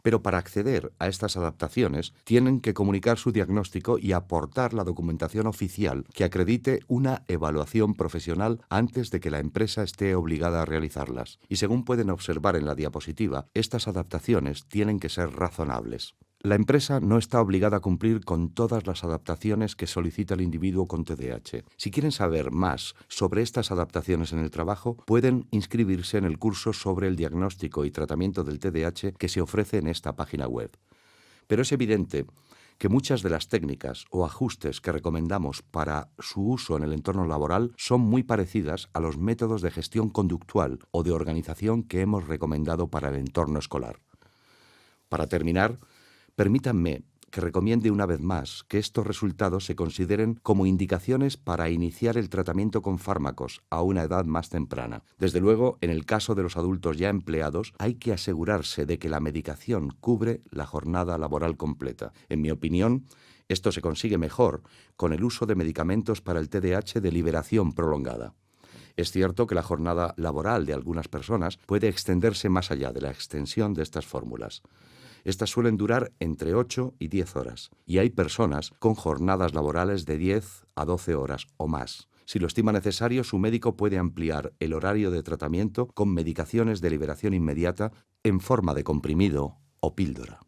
Pero para acceder a estas adaptaciones tienen que comunicar su diagnóstico y aportar la documentación oficial que acredite una evaluación profesional antes de que la empresa esté obligada a realizarlas. Y según pueden observar en la diapositiva, estas adaptaciones tienen que ser razonables. La empresa no está obligada a cumplir con todas las adaptaciones que solicita el individuo con TDAH. Si quieren saber más sobre estas adaptaciones en el trabajo, pueden inscribirse en el curso sobre el diagnóstico y tratamiento del TDAH que se ofrece en esta página web. Pero es evidente que muchas de las técnicas o ajustes que recomendamos para su uso en el entorno laboral son muy parecidas a los métodos de gestión conductual o de organización que hemos recomendado para el entorno escolar. Para terminar, permítanme que recomiende una vez más que estos resultados se consideren como indicaciones para iniciar el tratamiento con fármacos a una edad más temprana. Desde luego, en el caso de los adultos ya empleados, hay que asegurarse de que la medicación cubre la jornada laboral completa. En mi opinión, esto se consigue mejor con el uso de medicamentos para el TDAH de liberación prolongada. Es cierto que la jornada laboral de algunas personas puede extenderse más allá de la extensión de estas fórmulas. Estas suelen durar entre 8 y 10 horas, y hay personas con jornadas laborales de 10 a 12 horas o más. Si lo estima necesario, su médico puede ampliar el horario de tratamiento con medicaciones de liberación inmediata en forma de comprimido o píldora.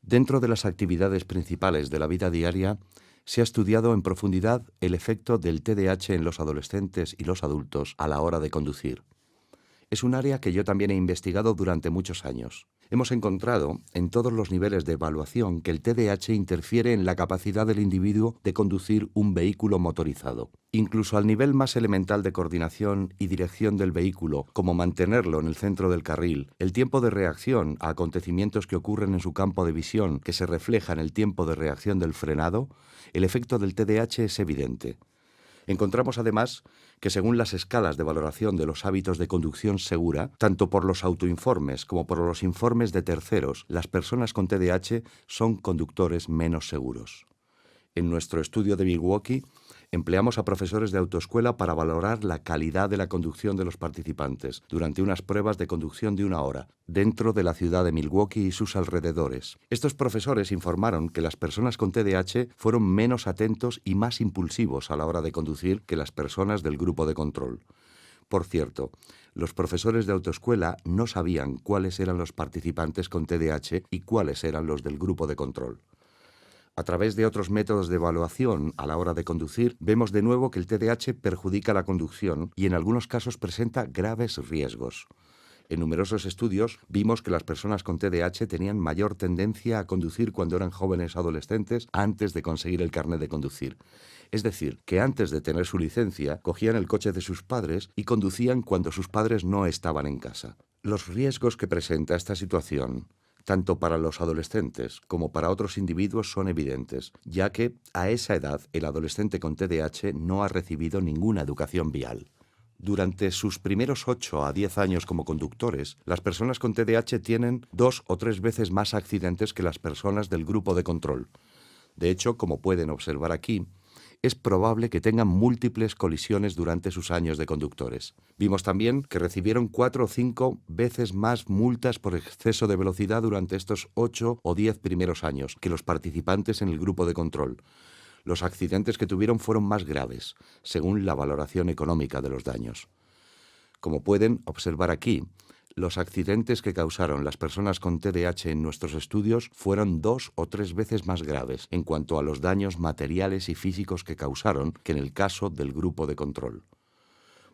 Dentro de las actividades principales de la vida diaria, se ha estudiado en profundidad el efecto del TDAH en los adolescentes y los adultos a la hora de conducir. Es un área que yo también he investigado durante muchos años. Hemos encontrado en todos los niveles de evaluación que el TDAH interfiere en la capacidad del individuo de conducir un vehículo motorizado. Incluso al nivel más elemental de coordinación y dirección del vehículo, como mantenerlo en el centro del carril, el tiempo de reacción a acontecimientos que ocurren en su campo de visión, que se refleja en el tiempo de reacción del frenado, el efecto del TDAH es evidente. Encontramos además que según las escalas de valoración de los hábitos de conducción segura, tanto por los autoinformes como por los informes de terceros, las personas con TDAH son conductores menos seguros. En nuestro estudio de Milwaukee, empleamos a profesores de autoescuela para valorar la calidad de la conducción de los participantes durante unas pruebas de conducción de 1 hora, dentro de la ciudad de Milwaukee y sus alrededores. Estos profesores informaron que las personas con TDAH fueron menos atentos y más impulsivos a la hora de conducir que las personas del grupo de control. Por cierto, los profesores de autoescuela no sabían cuáles eran los participantes con TDAH y cuáles eran los del grupo de control. A través de otros métodos de evaluación a la hora de conducir, vemos de nuevo que el TDAH perjudica la conducción y en algunos casos presenta graves riesgos. En numerosos estudios vimos que las personas con TDAH tenían mayor tendencia a conducir cuando eran jóvenes adolescentes antes de conseguir el carnet de conducir. Es decir, que antes de tener su licencia, cogían el coche de sus padres y conducían cuando sus padres no estaban en casa. Los riesgos que presenta esta situación, tanto para los adolescentes como para otros individuos, son evidentes, ya que a esa edad el adolescente con TDAH no ha recibido ninguna educación vial. Durante sus primeros 8 a 10 años como conductores, las personas con TDAH tienen 2 o 3 veces más accidentes que las personas del grupo de control. De hecho, como pueden observar aquí, es probable que tengan múltiples colisiones durante sus años de conductores. Vimos también que recibieron 4 o 5 veces más multas por exceso de velocidad durante estos 8 o 10 primeros años que los participantes en el grupo de control. Los accidentes que tuvieron fueron más graves, según la valoración económica de los daños. Como pueden observar aquí, los accidentes que causaron las personas con TDAH en nuestros estudios fueron 2 o 3 veces más graves en cuanto a los daños materiales y físicos que causaron que en el caso del grupo de control.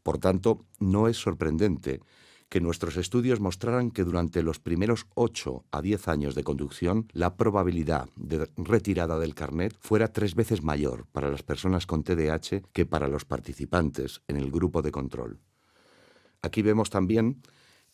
Por tanto, no es sorprendente que nuestros estudios mostraran que durante los primeros 8 a 10 años de conducción, la probabilidad de retirada del carnet fuera 3 veces mayor para las personas con TDAH que para los participantes en el grupo de control. Aquí vemos también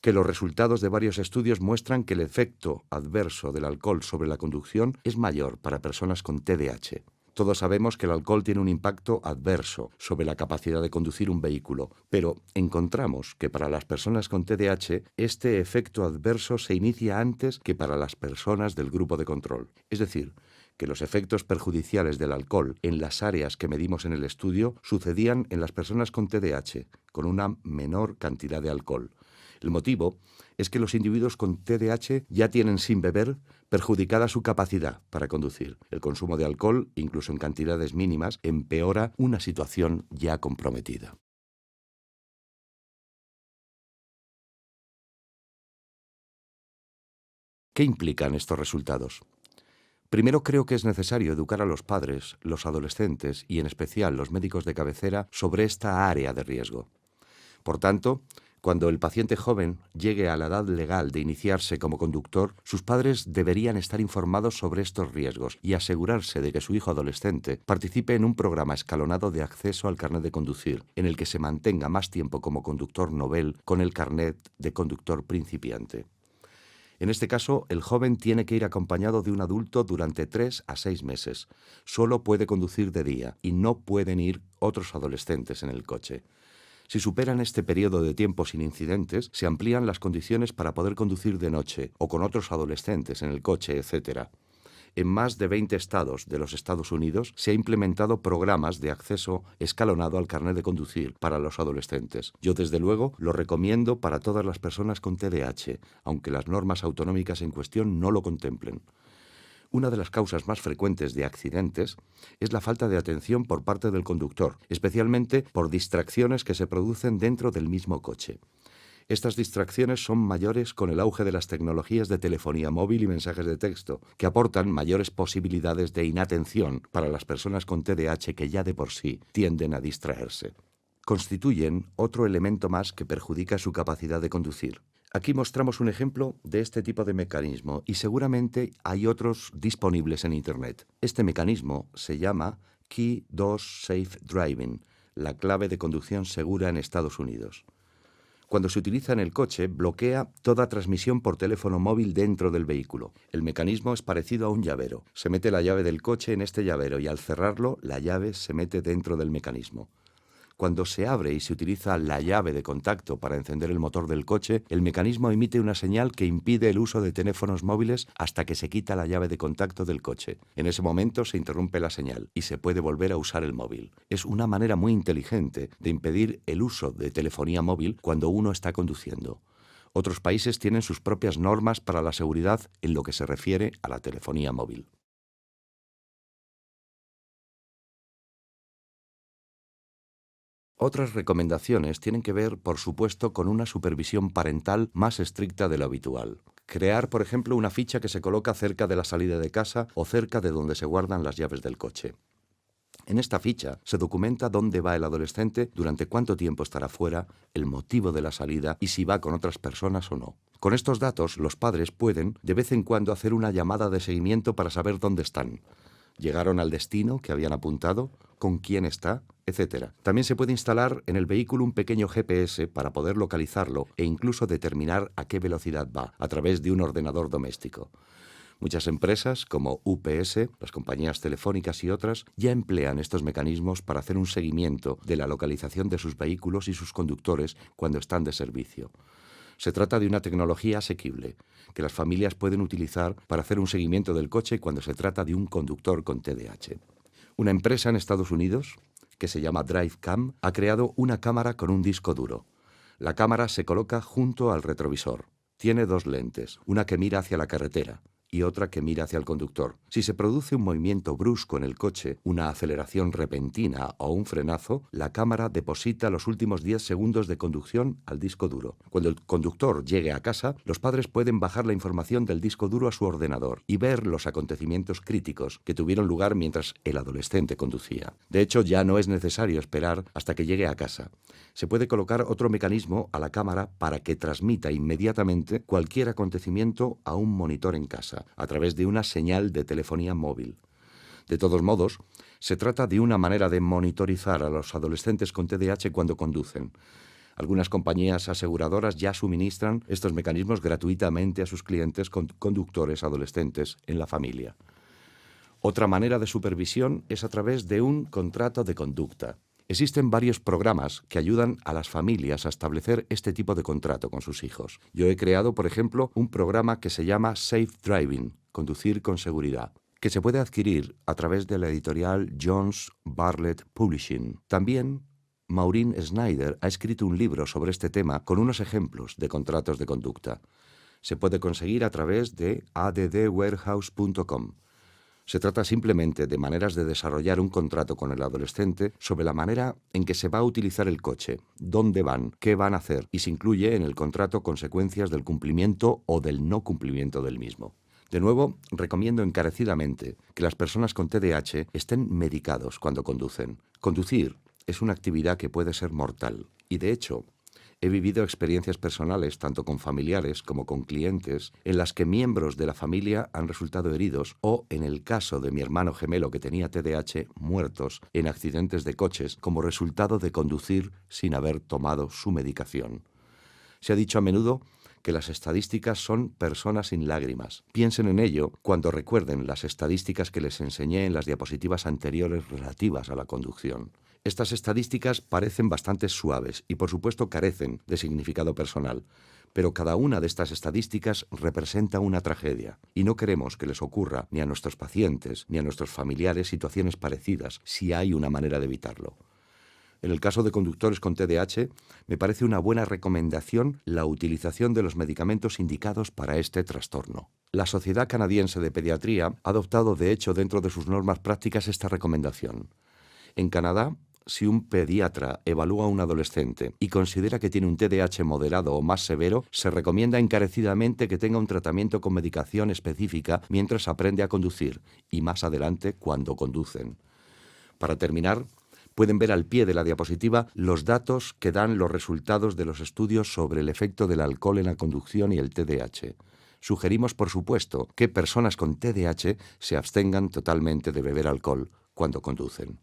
que los resultados de varios estudios muestran que el efecto adverso del alcohol sobre la conducción es mayor para personas con TDAH. Todos sabemos que el alcohol tiene un impacto adverso sobre la capacidad de conducir un vehículo, pero encontramos que para las personas con TDAH este efecto adverso se inicia antes que para las personas del grupo de control. Es decir, que los efectos perjudiciales del alcohol en las áreas que medimos en el estudio sucedían en las personas con TDAH, con una menor cantidad de alcohol. El motivo es que los individuos con TDAH ya tienen sin beber perjudicada su capacidad para conducir. El consumo de alcohol, incluso en cantidades mínimas, empeora una situación ya comprometida. ¿Qué implican estos resultados? Primero, creo que es necesario educar a los padres, los adolescentes y en especial los médicos de cabecera sobre esta área de riesgo. Por tanto, cuando el paciente joven llegue a la edad legal de iniciarse como conductor, sus padres deberían estar informados sobre estos riesgos y asegurarse de que su hijo adolescente participe en un programa escalonado de acceso al carnet de conducir, en el que se mantenga más tiempo como conductor novel con el carnet de conductor principiante. En este caso, el joven tiene que ir acompañado de un adulto durante 3 a 6 meses. Solo puede conducir de día y no pueden ir otros adolescentes en el coche. Si superan este periodo de tiempo sin incidentes, se amplían las condiciones para poder conducir de noche o con otros adolescentes en el coche, etc. En más de 20 estados de los Estados Unidos se ha implementado programas de acceso escalonado al carnet de conducir para los adolescentes. Yo, desde luego, lo recomiendo para todas las personas con TDAH, aunque las normas autonómicas en cuestión no lo contemplen. Una de las causas más frecuentes de accidentes es la falta de atención por parte del conductor, especialmente por distracciones que se producen dentro del mismo coche. Estas distracciones son mayores con el auge de las tecnologías de telefonía móvil y mensajes de texto, que aportan mayores posibilidades de inatención para las personas con TDAH que ya de por sí tienden a distraerse. Constituyen otro elemento más que perjudica su capacidad de conducir. Aquí mostramos un ejemplo de este tipo de mecanismo y seguramente hay otros disponibles en Internet. Este mecanismo se llama Key 2 Safe Driving, la clave de conducción segura en Estados Unidos. Cuando se utiliza en el coche, bloquea toda transmisión por teléfono móvil dentro del vehículo. El mecanismo es parecido a un llavero. Se mete la llave del coche en este llavero y al cerrarlo, la llave se mete dentro del mecanismo. Cuando se abre y se utiliza la llave de contacto para encender el motor del coche, el mecanismo emite una señal que impide el uso de teléfonos móviles hasta que se quita la llave de contacto del coche. En ese momento se interrumpe la señal y se puede volver a usar el móvil. Es una manera muy inteligente de impedir el uso de telefonía móvil cuando uno está conduciendo. Otros países tienen sus propias normas para la seguridad en lo que se refiere a la telefonía móvil. Otras recomendaciones tienen que ver, por supuesto, con una supervisión parental más estricta de lo habitual. Crear, por ejemplo, una ficha que se coloca cerca de la salida de casa o cerca de donde se guardan las llaves del coche. En esta ficha se documenta dónde va el adolescente, durante cuánto tiempo estará fuera, el motivo de la salida y si va con otras personas o no. Con estos datos, los padres pueden, de vez en cuando, hacer una llamada de seguimiento para saber dónde están. ¿Llegaron al destino que habían apuntado? ¿Con quién está? Etcétera. También se puede instalar en el vehículo un pequeño GPS para poder localizarlo e incluso determinar a qué velocidad va a través de un ordenador doméstico. Muchas empresas, como UPS, las compañías telefónicas y otras, ya emplean estos mecanismos para hacer un seguimiento de la localización de sus vehículos y sus conductores cuando están de servicio. Se trata de una tecnología asequible, que las familias pueden utilizar para hacer un seguimiento del coche cuando se trata de un conductor con TDAH. Una empresa en Estados Unidos, que se llama DriveCam, ha creado una cámara con un disco duro. La cámara se coloca junto al retrovisor. Tiene dos lentes, una que mira hacia la carretera y otra que mira hacia el conductor. Si se produce un movimiento brusco en el coche, una aceleración repentina o un frenazo, la cámara deposita los últimos 10 segundos de conducción al disco duro. Cuando el conductor llegue a casa, los padres pueden bajar la información del disco duro a su ordenador y ver los acontecimientos críticos que tuvieron lugar mientras el adolescente conducía. De hecho, ya no es necesario esperar hasta que llegue a casa. Se puede colocar otro mecanismo a la cámara para que transmita inmediatamente cualquier acontecimiento a un monitor en casa, a través de una señal de telefonía móvil. De todos modos, se trata de una manera de monitorizar a los adolescentes con TDAH cuando conducen. Algunas compañías aseguradoras ya suministran estos mecanismos gratuitamente a sus clientes con conductores adolescentes en la familia. Otra manera de supervisión es a través de un contrato de conducta. Existen varios programas que ayudan a las familias a establecer este tipo de contrato con sus hijos. Yo he creado, por ejemplo, un programa que se llama Safe Driving, conducir con seguridad, que se puede adquirir a través de la editorial Jones Bartlett Publishing. También, Maureen Snyder ha escrito un libro sobre este tema con unos ejemplos de contratos de conducta. Se puede conseguir a través de addwarehouse.com. Se trata simplemente de maneras de desarrollar un contrato con el adolescente sobre la manera en que se va a utilizar el coche, dónde van, qué van a hacer, y se incluye en el contrato consecuencias del cumplimiento o del no cumplimiento del mismo. De nuevo, recomiendo encarecidamente que las personas con TDAH estén medicados cuando conducen. Conducir es una actividad que puede ser mortal, y de hecho, he vivido experiencias personales, tanto con familiares como con clientes, en las que miembros de la familia han resultado heridos o, en el caso de mi hermano gemelo que tenía TDAH, muertos en accidentes de coches como resultado de conducir sin haber tomado su medicación. Se ha dicho a menudo que las estadísticas son personas sin lágrimas. Piensen en ello cuando recuerden las estadísticas que les enseñé en las diapositivas anteriores relativas a la conducción. Estas estadísticas parecen bastante suaves y por supuesto carecen de significado personal, pero cada una de estas estadísticas representa una tragedia y no queremos que les ocurra ni a nuestros pacientes ni a nuestros familiares situaciones parecidas si hay una manera de evitarlo. En el caso de conductores con TDAH, me parece una buena recomendación la utilización de los medicamentos indicados para este trastorno. La Sociedad Canadiense de Pediatría ha adoptado de hecho dentro de sus normas prácticas esta recomendación. En Canadá, si un pediatra evalúa a un adolescente y considera que tiene un TDAH moderado o más severo, se recomienda encarecidamente que tenga un tratamiento con medicación específica mientras aprende a conducir y más adelante cuando conducen. Para terminar, pueden ver al pie de la diapositiva los datos que dan los resultados de los estudios sobre el efecto del alcohol en la conducción y el TDAH. Sugerimos, por supuesto, que personas con TDAH se abstengan totalmente de beber alcohol cuando conducen.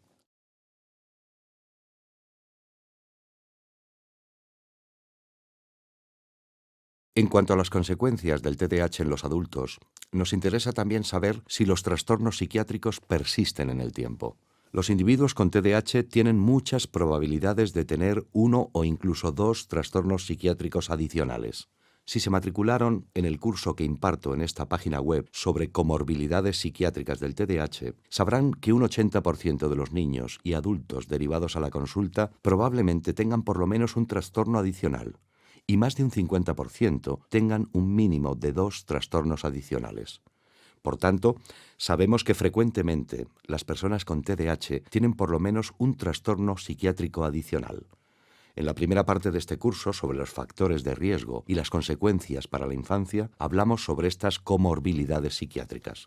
En cuanto a las consecuencias del TDAH en los adultos, nos interesa también saber si los trastornos psiquiátricos persisten en el tiempo. Los individuos con TDAH tienen muchas probabilidades de tener uno o incluso dos trastornos psiquiátricos adicionales. Si se matricularon en el curso que imparto en esta página web sobre comorbilidades psiquiátricas del TDAH, sabrán que un 80% de los niños y adultos derivados a la consulta probablemente tengan por lo menos un trastorno adicional, y más de un 50% tengan un mínimo de 2 trastornos adicionales. Por tanto, sabemos que frecuentemente las personas con TDAH tienen por lo menos un trastorno psiquiátrico adicional. En la primera parte de este curso sobre los factores de riesgo y las consecuencias para la infancia, hablamos sobre estas comorbilidades psiquiátricas.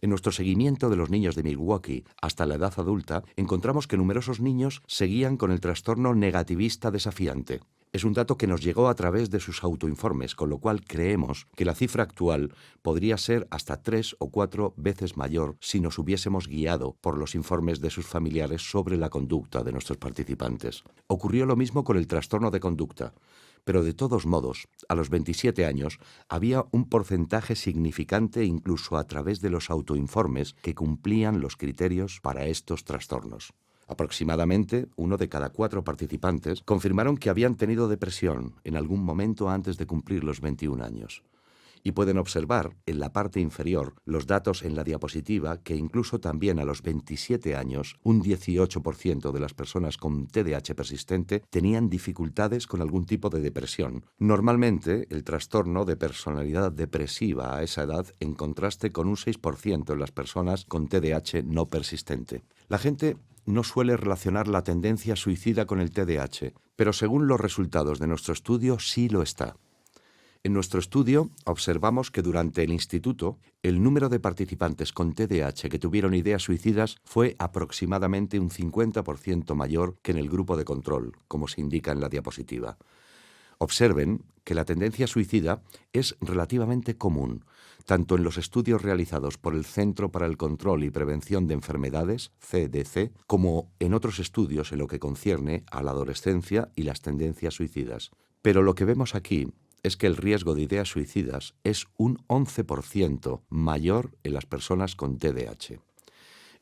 En nuestro seguimiento de los niños de Milwaukee hasta la edad adulta, encontramos que numerosos niños seguían con el trastorno negativista desafiante. Es un dato que nos llegó a través de sus autoinformes, con lo cual creemos que la cifra actual podría ser hasta 3 o 4 veces mayor si nos hubiésemos guiado por los informes de sus familiares sobre la conducta de nuestros participantes. Ocurrió lo mismo con el trastorno de conducta, Pero de todos modos, a los 27 años había un porcentaje significante incluso a través de los autoinformes que cumplían los criterios para estos trastornos. Aproximadamente 1 de cada 4 participantes confirmaron que habían tenido depresión en algún momento antes de cumplir los 21 años. Y pueden observar en la parte inferior los datos en la diapositiva que incluso también a los 27 años un 18% de las personas con TDAH persistente tenían dificultades con algún tipo de depresión. Normalmente el trastorno de personalidad depresiva a esa edad en contraste con un 6% en las personas con TDAH no persistente. La gente no suele relacionar la tendencia suicida con el TDAH, pero según los resultados de nuestro estudio sí lo está. En nuestro estudio observamos que durante el instituto el número de participantes con TDAH que tuvieron ideas suicidas fue aproximadamente un 50% mayor que en el grupo de control, como se indica en la diapositiva. Observen que la tendencia suicida es relativamente común, tanto en los estudios realizados por el Centro para el Control y Prevención de Enfermedades, CDC, como en otros estudios en lo que concierne a la adolescencia y las tendencias suicidas. Pero lo que vemos aquí es que el riesgo de ideas suicidas es un 11% mayor en las personas con TDAH.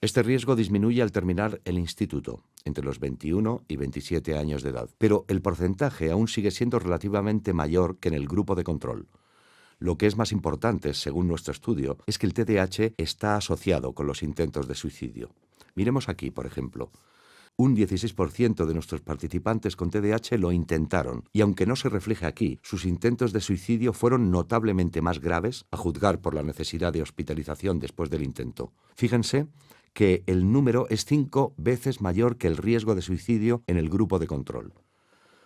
Este riesgo disminuye al terminar el instituto, entre los 21 y 27 años de edad, pero el porcentaje aún sigue siendo relativamente mayor que en el grupo de control. Lo que es más importante, según nuestro estudio, es que el TDAH está asociado con los intentos de suicidio. Miremos aquí, por ejemplo. Un 16% de nuestros participantes con TDAH lo intentaron, y aunque no se refleje aquí, sus intentos de suicidio fueron notablemente más graves, a juzgar por la necesidad de hospitalización después del intento. Fíjense que el número es 5 veces mayor que el riesgo de suicidio en el grupo de control.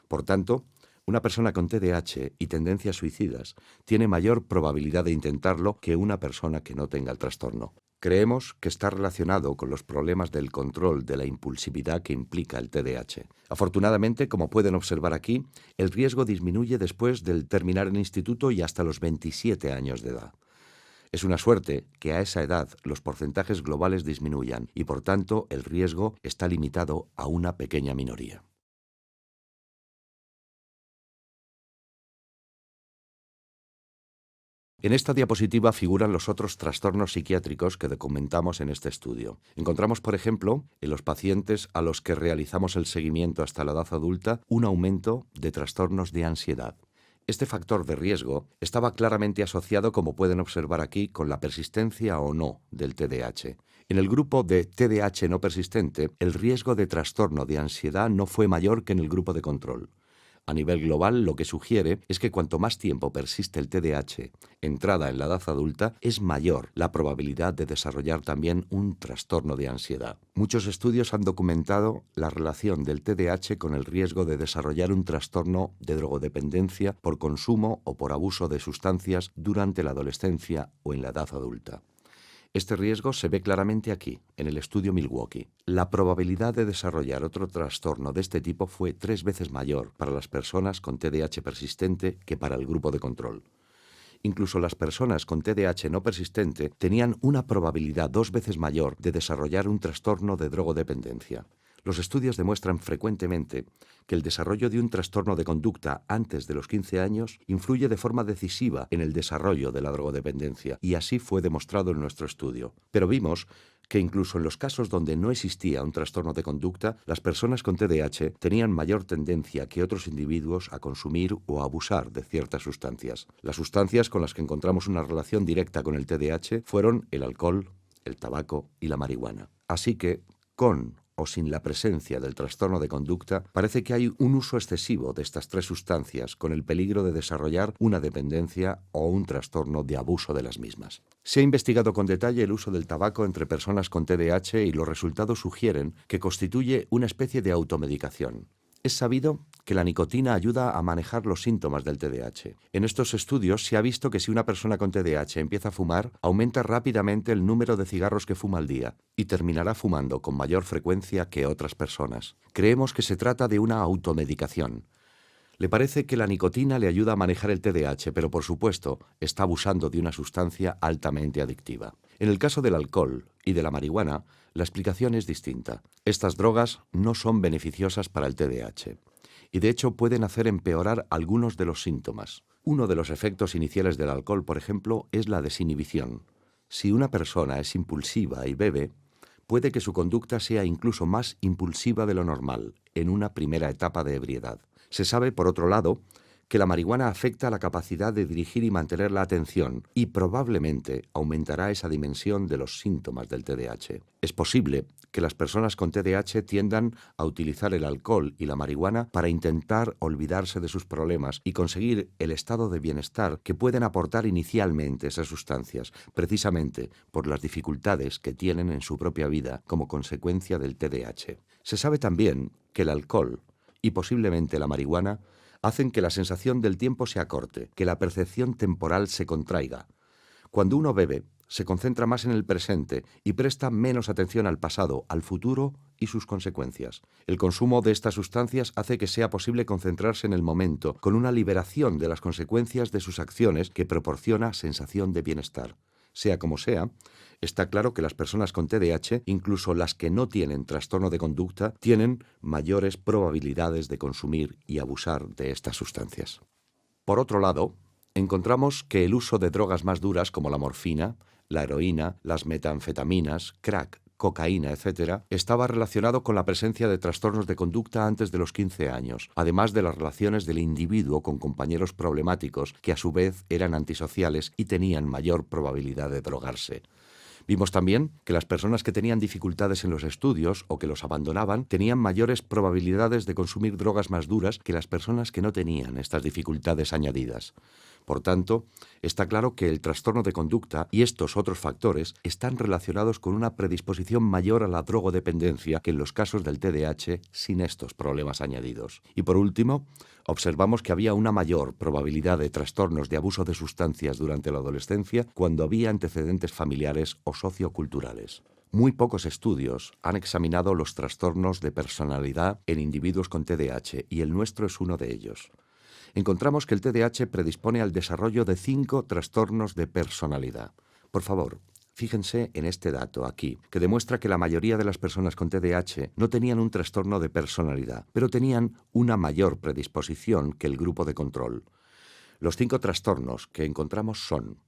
Por tanto, una persona con TDAH y tendencias suicidas tiene mayor probabilidad de intentarlo que una persona que no tenga el trastorno. Creemos que está relacionado con los problemas del control de la impulsividad que implica el TDAH. Afortunadamente, como pueden observar aquí, el riesgo disminuye después del terminar el instituto y hasta los 27 años de edad. Es una suerte que a esa edad los porcentajes globales disminuyan y, por tanto, el riesgo está limitado a una pequeña minoría. En esta diapositiva figuran los otros trastornos psiquiátricos que documentamos en este estudio. Encontramos, por ejemplo, en los pacientes a los que realizamos el seguimiento hasta la edad adulta, un aumento de trastornos de ansiedad. Este factor de riesgo estaba claramente asociado, como pueden observar aquí, con la persistencia o no del TDAH. En el grupo de TDAH no persistente, el riesgo de trastorno de ansiedad no fue mayor que en el grupo de control. A nivel global, lo que sugiere es que cuanto más tiempo persiste el TDAH, entrada en la edad adulta, es mayor la probabilidad de desarrollar también un trastorno de ansiedad. Muchos estudios han documentado la relación del TDAH con el riesgo de desarrollar un trastorno de drogodependencia por consumo o por abuso de sustancias durante la adolescencia o en la edad adulta. Este riesgo se ve claramente aquí, en el estudio Milwaukee. La probabilidad de desarrollar otro trastorno de este tipo fue 3 veces mayor para las personas con TDAH persistente que para el grupo de control. Incluso las personas con TDAH no persistente tenían una probabilidad 2 veces mayor de desarrollar un trastorno de drogodependencia. Los estudios demuestran frecuentemente que el desarrollo de un trastorno de conducta antes de los 15 años influye de forma decisiva en el desarrollo de la drogodependencia, y así fue demostrado en nuestro estudio. Pero vimos que incluso en los casos donde no existía un trastorno de conducta, las personas con TDAH tenían mayor tendencia que otros individuos a consumir o a abusar de ciertas sustancias. Las sustancias con las que encontramos una relación directa con el TDAH fueron el alcohol, el tabaco y la marihuana. Así que, con o sin la presencia del trastorno de conducta, parece que hay un uso excesivo de estas 3 sustancias, con el peligro de desarrollar una dependencia o un trastorno de abuso de las mismas. Se ha investigado con detalle el uso del tabaco entre personas con TDAH y los resultados sugieren que constituye una especie de automedicación. Es sabido que la nicotina ayuda a manejar los síntomas del TDAH. En estos estudios se ha visto que si una persona con TDAH empieza a fumar, aumenta rápidamente el número de cigarros que fuma al día y terminará fumando con mayor frecuencia que otras personas. Creemos que se trata de una automedicación. Le parece que la nicotina le ayuda a manejar el TDAH, pero por supuesto está abusando de una sustancia altamente adictiva. En el caso del alcohol y de la marihuana, la explicación es distinta. Estas drogas no son beneficiosas para el TDAH. y de hecho pueden hacer empeorar algunos de los síntomas. Uno de los efectos iniciales del alcohol, por ejemplo, es la desinhibición. Si una persona es impulsiva y bebe, puede que su conducta sea incluso más impulsiva de lo normal en una primera etapa de ebriedad. Se sabe, por otro lado, que la marihuana afecta la capacidad de dirigir y mantener la atención y probablemente aumentará esa dimensión de los síntomas del TDAH. Es posible que las personas con TDAH tiendan a utilizar el alcohol y la marihuana para intentar olvidarse de sus problemas y conseguir el estado de bienestar que pueden aportar inicialmente esas sustancias, precisamente por las dificultades que tienen en su propia vida como consecuencia del TDAH. Se sabe también que el alcohol y posiblemente la marihuana hacen que la sensación del tiempo se acorte, que la percepción temporal se contraiga. Cuando uno bebe, se concentra más en el presente y presta menos atención al pasado, al futuro y sus consecuencias. El consumo de estas sustancias hace que sea posible concentrarse en el momento, con una liberación de las consecuencias de sus acciones que proporciona sensación de bienestar. Sea como sea, está claro que las personas con TDAH, incluso las que no tienen trastorno de conducta, tienen mayores probabilidades de consumir y abusar de estas sustancias. Por otro lado, encontramos que el uso de drogas más duras como la morfina, la heroína, las metanfetaminas, crack, cocaína, etc., estaba relacionado con la presencia de trastornos de conducta antes de los 15 años, además de las relaciones del individuo con compañeros problemáticos que a su vez eran antisociales y tenían mayor probabilidad de drogarse. Vimos también que las personas que tenían dificultades en los estudios o que los abandonaban tenían mayores probabilidades de consumir drogas más duras que las personas que no tenían estas dificultades añadidas. Por tanto, está claro que el trastorno de conducta y estos otros factores están relacionados con una predisposición mayor a la drogodependencia que en los casos del TDAH sin estos problemas añadidos. Y por último, observamos que había una mayor probabilidad de trastornos de abuso de sustancias durante la adolescencia cuando había antecedentes familiares o socioculturales. Muy pocos estudios han examinado los trastornos de personalidad en individuos con TDAH y el nuestro es uno de ellos. Encontramos que el TDAH predispone al desarrollo de 5 trastornos de personalidad. Por favor, fíjense en este dato aquí, que demuestra que la mayoría de las personas con TDAH no tenían un trastorno de personalidad, pero tenían una mayor predisposición que el grupo de control. Los 5 trastornos que encontramos son: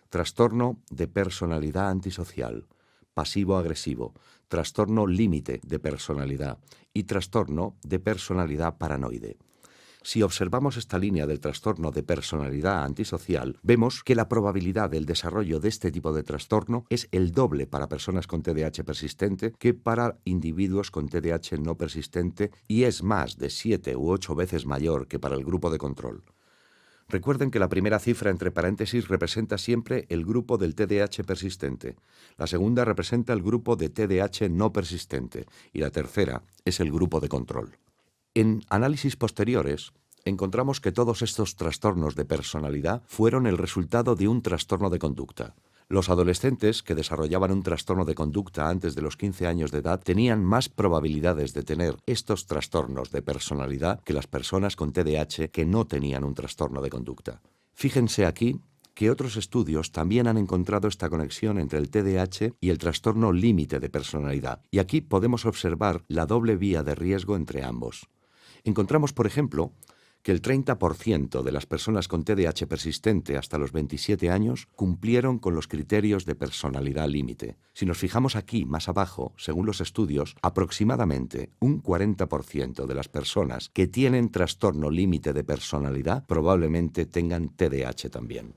trastorno de personalidad antisocial, pasivo-agresivo, trastorno límite de personalidad y trastorno de personalidad paranoide. Si observamos esta línea del trastorno de personalidad antisocial, vemos que la probabilidad del desarrollo de este tipo de trastorno es el doble para personas con TDAH persistente que para individuos con TDAH no persistente y es más de 7 u 8 veces mayor que para el grupo de control. Recuerden que la primera cifra entre paréntesis representa siempre el grupo del TDAH persistente, la segunda representa el grupo de TDAH no persistente y la tercera es el grupo de control. En análisis posteriores, encontramos que todos estos trastornos de personalidad fueron el resultado de un trastorno de conducta. Los adolescentes que desarrollaban un trastorno de conducta antes de los 15 años de edad tenían más probabilidades de tener estos trastornos de personalidad que las personas con TDAH que no tenían un trastorno de conducta. Fíjense aquí que otros estudios también han encontrado esta conexión entre el TDAH y el trastorno límite de personalidad, y aquí podemos observar la doble vía de riesgo entre ambos. Encontramos, por ejemplo, que el 30% de las personas con TDAH persistente hasta los 27 años cumplieron con los criterios de personalidad límite. Si nos fijamos aquí más abajo, según los estudios, aproximadamente un 40% de las personas que tienen trastorno límite de personalidad probablemente tengan TDAH también.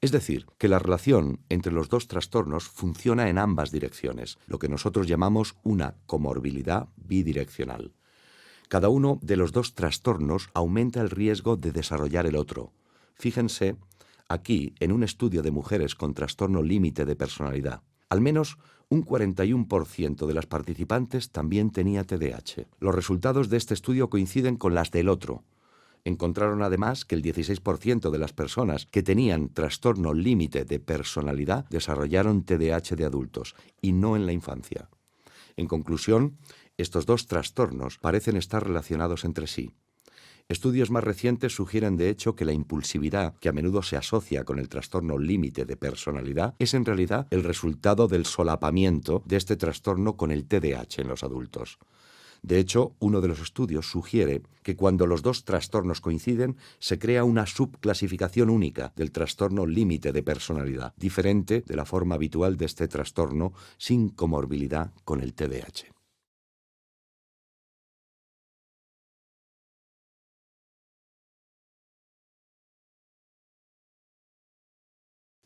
Es decir, que la relación entre los dos trastornos funciona en ambas direcciones, lo que nosotros llamamos una comorbilidad bidireccional. Cada uno de los dos trastornos aumenta el riesgo de desarrollar el otro. Fíjense aquí en un estudio de mujeres con trastorno límite de personalidad. Al menos un 41% de las participantes también tenía TDAH. Los resultados de este estudio coinciden con las del otro. Encontraron además que el 16% de las personas que tenían trastorno límite de personalidad desarrollaron TDAH de adultos y no en la infancia. En conclusión, estos dos trastornos parecen estar relacionados entre sí. Estudios más recientes sugieren de hecho que la impulsividad, que a menudo se asocia con el trastorno límite de personalidad, es en realidad el resultado del solapamiento de este trastorno con el TDAH en los adultos. De hecho, uno de los estudios sugiere que cuando los dos trastornos coinciden, se crea una subclasificación única del trastorno límite de personalidad, diferente de la forma habitual de este trastorno sin comorbilidad con el TDAH.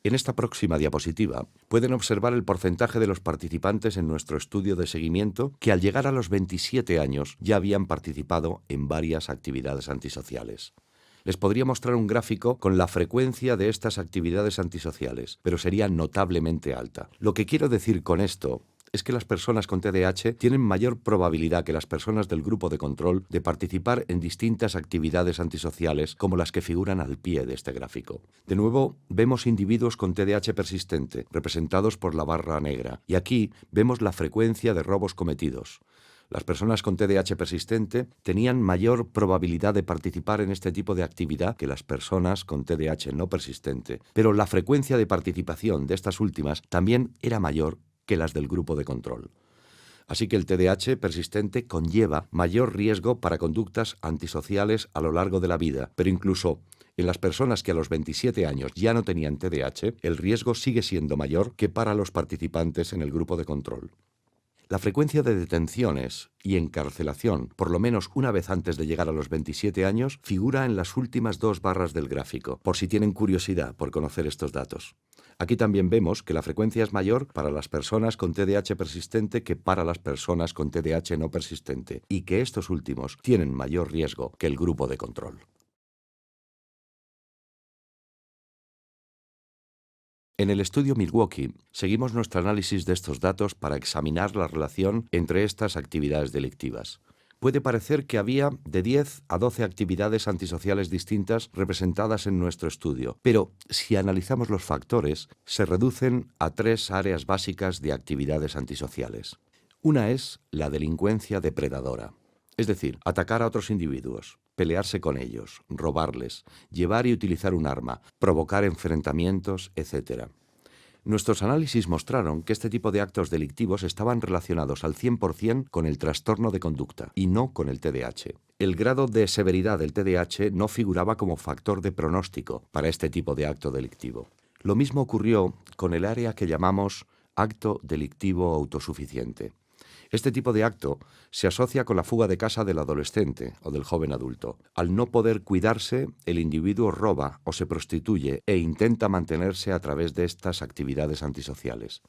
En esta próxima diapositiva pueden observar el porcentaje de los participantes en nuestro estudio de seguimiento que al llegar a los 27 años ya habían participado en varias actividades antisociales. Les podría mostrar un gráfico con la frecuencia de estas actividades antisociales, pero sería notablemente alta. Lo que quiero decir con esto es que las personas con TDAH tienen mayor probabilidad que las personas del grupo de control de participar en distintas actividades antisociales como las que figuran al pie de este gráfico. De nuevo, vemos individuos con TDAH persistente, representados por la barra negra, y aquí vemos la frecuencia de robos cometidos. Las personas con TDAH persistente tenían mayor probabilidad de participar en este tipo de actividad que las personas con TDAH no persistente, pero la frecuencia de participación de estas últimas también era mayor que las del grupo de control. Así que el TDAH persistente conlleva mayor riesgo para conductas antisociales a lo largo de la vida, pero incluso en las personas que a los 27 años ya no tenían TDAH, el riesgo sigue siendo mayor que para los participantes en el grupo de control. La frecuencia de detenciones y encarcelación, por lo menos una vez antes de llegar a los 27 años, figura en las últimas dos barras del gráfico, por si tienen curiosidad por conocer estos datos. Aquí también vemos que la frecuencia es mayor para las personas con TDAH persistente que para las personas con TDAH no persistente, y que estos últimos tienen mayor riesgo que el grupo de control. En el estudio Milwaukee, seguimos nuestro análisis de estos datos para examinar la relación entre estas actividades delictivas. Puede parecer que había de 10 a 12 actividades antisociales distintas representadas en nuestro estudio, pero si analizamos los factores, se reducen a tres áreas básicas de actividades antisociales. Una es la delincuencia depredadora, es decir, atacar a otros individuos, pelearse con ellos, robarles, llevar y utilizar un arma, provocar enfrentamientos, etc. Nuestros análisis mostraron que este tipo de actos delictivos estaban relacionados al 100% con el trastorno de conducta y no con el TDAH. El grado de severidad del TDAH no figuraba como factor de pronóstico para este tipo de acto delictivo. Lo mismo ocurrió con el área que llamamos acto delictivo autosuficiente. Este tipo de acto se asocia con la fuga de casa del adolescente o del joven adulto. Al no poder cuidarse, el individuo roba o se prostituye e intenta mantenerse a través de estas actividades antisociales.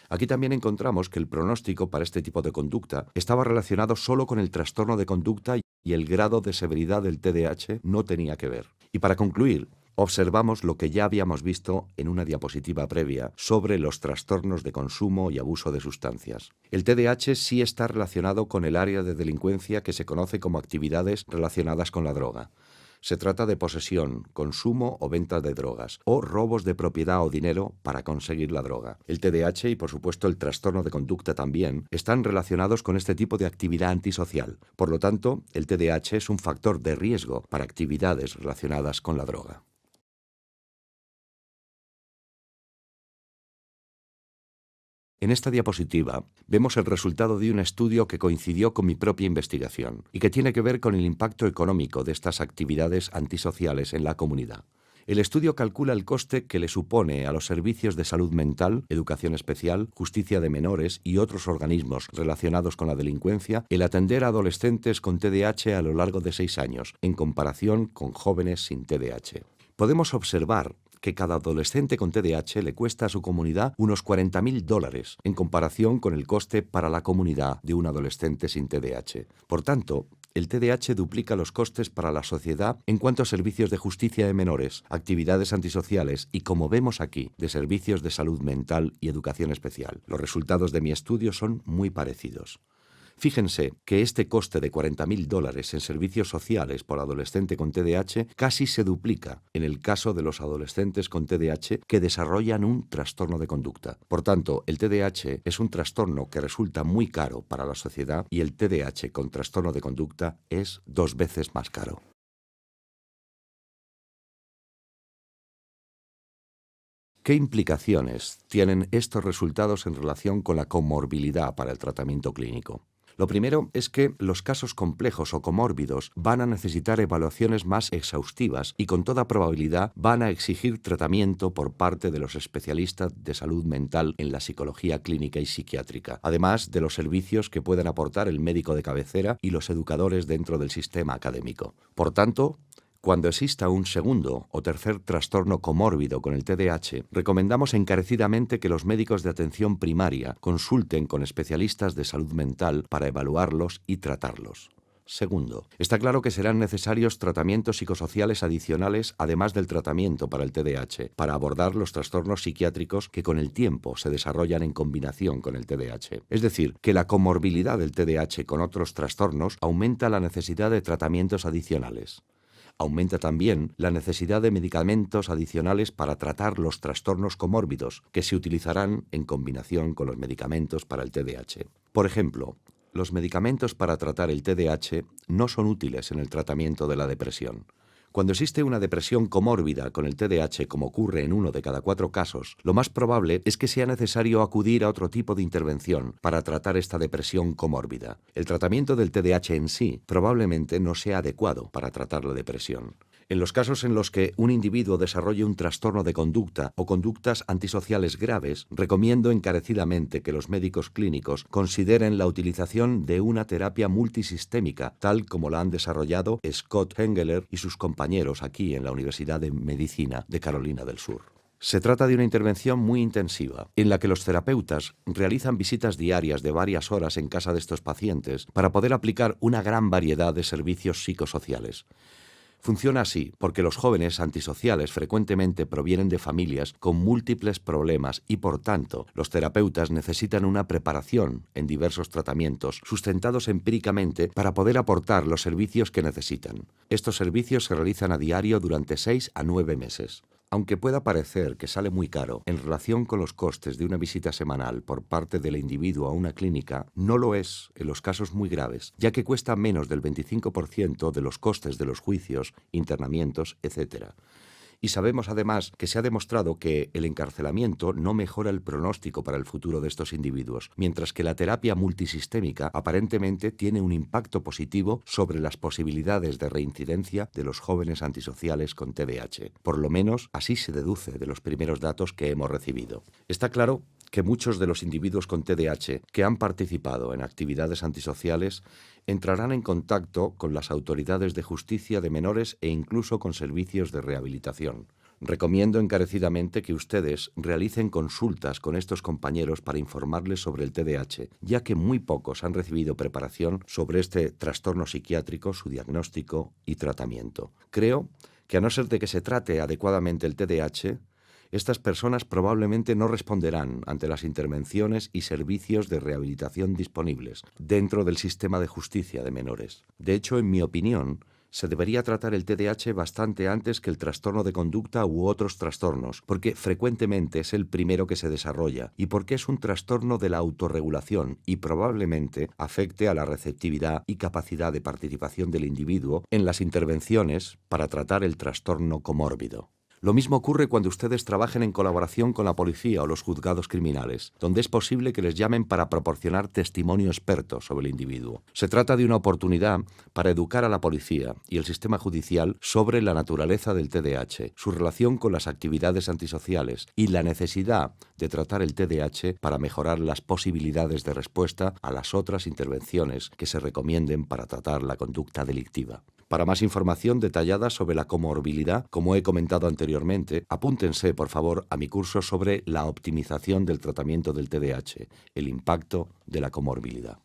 Aquí también encontramos que el pronóstico para este tipo de conducta estaba relacionado solo con el trastorno de conducta y el grado de severidad del TDAH no tenía que ver. Y para concluir, observamos lo que ya habíamos visto en una diapositiva previa sobre los trastornos de consumo y abuso de sustancias. El TDAH sí está relacionado con el área de delincuencia que se conoce como actividades relacionadas con la droga. Se trata de posesión, consumo o venta de drogas, o robos de propiedad o dinero para conseguir la droga. El TDAH y, por supuesto, el trastorno de conducta también están relacionados con este tipo de actividad antisocial. Por lo tanto, el TDAH es un factor de riesgo para actividades relacionadas con la droga. En esta diapositiva vemos el resultado de un estudio que coincidió con mi propia investigación y que tiene que ver con el impacto económico de estas actividades antisociales en la comunidad. El estudio calcula el coste que le supone a los servicios de salud mental, educación especial, justicia de menores y otros organismos relacionados con la delincuencia el atender a adolescentes con TDAH a lo largo de 6 años, en comparación con jóvenes sin TDAH. Podemos observar que cada adolescente con TDAH le cuesta a su comunidad unos $40.000 en comparación con el coste para la comunidad de un adolescente sin TDAH. Por tanto, el TDAH duplica los costes para la sociedad en cuanto a servicios de justicia de menores, actividades antisociales y, como vemos aquí, de servicios de salud mental y educación especial. Los resultados de mi estudio son muy parecidos. Fíjense que este coste de $40.000 en servicios sociales por adolescente con TDAH casi se duplica en el caso de los adolescentes con TDAH que desarrollan un trastorno de conducta. Por tanto, el TDAH es un trastorno que resulta muy caro para la sociedad y el TDAH con trastorno de conducta es 2 veces más caro. ¿Qué implicaciones tienen estos resultados en relación con la comorbilidad para el tratamiento clínico? Lo primero es que los casos complejos o comórbidos van a necesitar evaluaciones más exhaustivas y con toda probabilidad van a exigir tratamiento por parte de los especialistas de salud mental en la psicología clínica y psiquiátrica, además de los servicios que pueden aportar el médico de cabecera y los educadores dentro del sistema académico. Por tanto, cuando exista un segundo o tercer trastorno comórbido con el TDAH, recomendamos encarecidamente que los médicos de atención primaria consulten con especialistas de salud mental para evaluarlos y tratarlos. Segundo, está claro que serán necesarios tratamientos psicosociales adicionales además del tratamiento para el TDAH, para abordar los trastornos psiquiátricos que con el tiempo se desarrollan en combinación con el TDAH. Es decir, que la comorbilidad del TDAH con otros trastornos aumenta la necesidad de tratamientos adicionales. Aumenta también la necesidad de medicamentos adicionales para tratar los trastornos comórbidos, que se utilizarán en combinación con los medicamentos para el TDAH. Por ejemplo, los medicamentos para tratar el TDAH no son útiles en el tratamiento de la depresión. Cuando existe una depresión comórbida con el TDAH, como ocurre en 1 de cada 4 casos, lo más probable es que sea necesario acudir a otro tipo de intervención para tratar esta depresión comórbida. El tratamiento del TDAH en sí probablemente no sea adecuado para tratar la depresión. En los casos en los que un individuo desarrolle un trastorno de conducta o conductas antisociales graves, recomiendo encarecidamente que los médicos clínicos consideren la utilización de una terapia multisistémica, tal como la han desarrollado Scott Hengeler y sus compañeros aquí en la Universidad de Medicina de Carolina del Sur. Se trata de una intervención muy intensiva, en la que los terapeutas realizan visitas diarias de varias horas en casa de estos pacientes para poder aplicar una gran variedad de servicios psicosociales. Funciona así porque los jóvenes antisociales frecuentemente provienen de familias con múltiples problemas y, por tanto, los terapeutas necesitan una preparación en diversos tratamientos sustentados empíricamente para poder aportar los servicios que necesitan. Estos servicios se realizan a diario durante 6 a 9 meses. Aunque pueda parecer que sale muy caro en relación con los costes de una visita semanal por parte del individuo a una clínica, no lo es en los casos muy graves, ya que cuesta menos del 25% de los costes de los juicios, internamientos, etc. Y sabemos además que se ha demostrado que el encarcelamiento no mejora el pronóstico para el futuro de estos individuos, mientras que la terapia multisistémica aparentemente tiene un impacto positivo sobre las posibilidades de reincidencia de los jóvenes antisociales con TDAH. Por lo menos así se deduce de los primeros datos que hemos recibido. Está claro que muchos de los individuos con TDAH que han participado en actividades antisociales entrarán en contacto con las autoridades de justicia de menores e incluso con servicios de rehabilitación. Recomiendo encarecidamente que ustedes realicen consultas con estos compañeros para informarles sobre el TDAH, ya que muy pocos han recibido preparación sobre este trastorno psiquiátrico, su diagnóstico y tratamiento. Creo que a no ser de que se trate adecuadamente el TDAH, estas personas probablemente no responderán ante las intervenciones y servicios de rehabilitación disponibles dentro del sistema de justicia de menores. De hecho, en mi opinión, se debería tratar el TDAH bastante antes que el trastorno de conducta u otros trastornos, porque frecuentemente es el primero que se desarrolla y porque es un trastorno de la autorregulación y probablemente afecte a la receptividad y capacidad de participación del individuo en las intervenciones para tratar el trastorno comórbido. Lo mismo ocurre cuando ustedes trabajen en colaboración con la policía o los juzgados criminales, donde es posible que les llamen para proporcionar testimonio experto sobre el individuo. Se trata de una oportunidad para educar a la policía y el sistema judicial sobre la naturaleza del TDAH, su relación con las actividades antisociales y la necesidad de tratar el TDAH para mejorar las posibilidades de respuesta a las otras intervenciones que se recomienden para tratar la conducta delictiva. Para más información detallada sobre la comorbilidad, como he comentado anteriormente, apúntense, por favor, a mi curso sobre la optimización del tratamiento del TDAH, el impacto de la comorbilidad.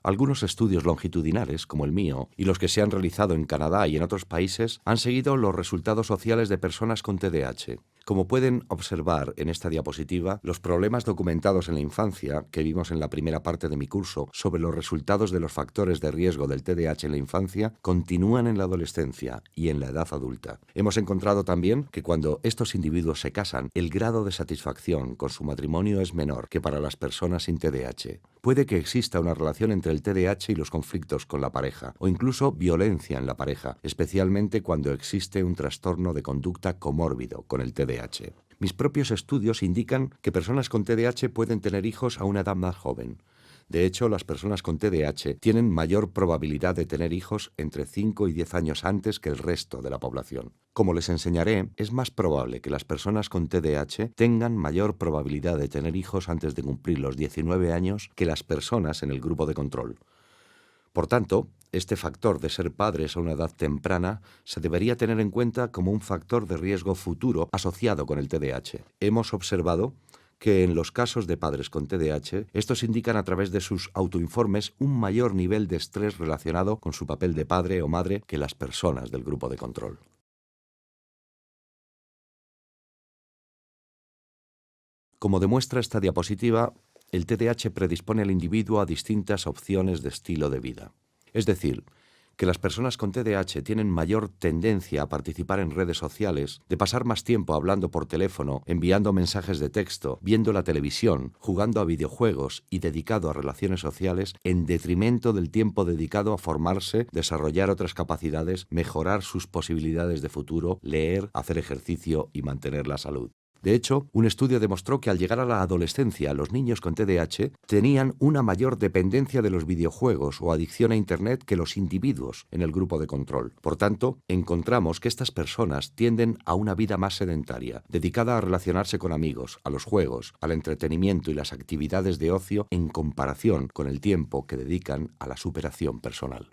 Algunos estudios longitudinales, como el mío, y los que se han realizado en Canadá y en otros países, han seguido los resultados sociales de personas con TDAH. Como pueden observar en esta diapositiva, los problemas documentados en la infancia, que vimos en la primera parte de mi curso, sobre los resultados de los factores de riesgo del TDAH en la infancia, continúan en la adolescencia y en la edad adulta. Hemos encontrado también que cuando estos individuos se casan, el grado de satisfacción con su matrimonio es menor que para las personas sin TDAH. Puede que exista una relación entre el TDAH y los conflictos con la pareja, o incluso violencia en la pareja, especialmente cuando existe un trastorno de conducta comórbido con el TDAH. TDAH. Mis propios estudios indican que personas con TDAH pueden tener hijos a una edad más joven. De hecho, las personas con TDAH tienen mayor probabilidad de tener hijos entre 5 y 10 años antes que el resto de la población. Como les enseñaré, es más probable que las personas con TDAH tengan mayor probabilidad de tener hijos antes de cumplir los 19 años que las personas en el grupo de control. Por tanto, este factor de ser padres a una edad temprana se debería tener en cuenta como un factor de riesgo futuro asociado con el TDAH. Hemos observado que en los casos de padres con TDAH, estos indican a través de sus autoinformes un mayor nivel de estrés relacionado con su papel de padre o madre que las personas del grupo de control. Como demuestra esta diapositiva, el TDAH predispone al individuo a distintas opciones de estilo de vida. Es decir, que las personas con TDAH tienen mayor tendencia a participar en redes sociales, de pasar más tiempo hablando por teléfono, enviando mensajes de texto, viendo la televisión, jugando a videojuegos y dedicado a relaciones sociales, en detrimento del tiempo dedicado a formarse, desarrollar otras capacidades, mejorar sus posibilidades de futuro, leer, hacer ejercicio y mantener la salud. De hecho, un estudio demostró que al llegar a la adolescencia, los niños con TDAH tenían una mayor dependencia de los videojuegos o adicción a Internet que los individuos en el grupo de control. Por tanto, encontramos que estas personas tienden a una vida más sedentaria, dedicada a relacionarse con amigos, a los juegos, al entretenimiento y las actividades de ocio en comparación con el tiempo que dedican a la superación personal.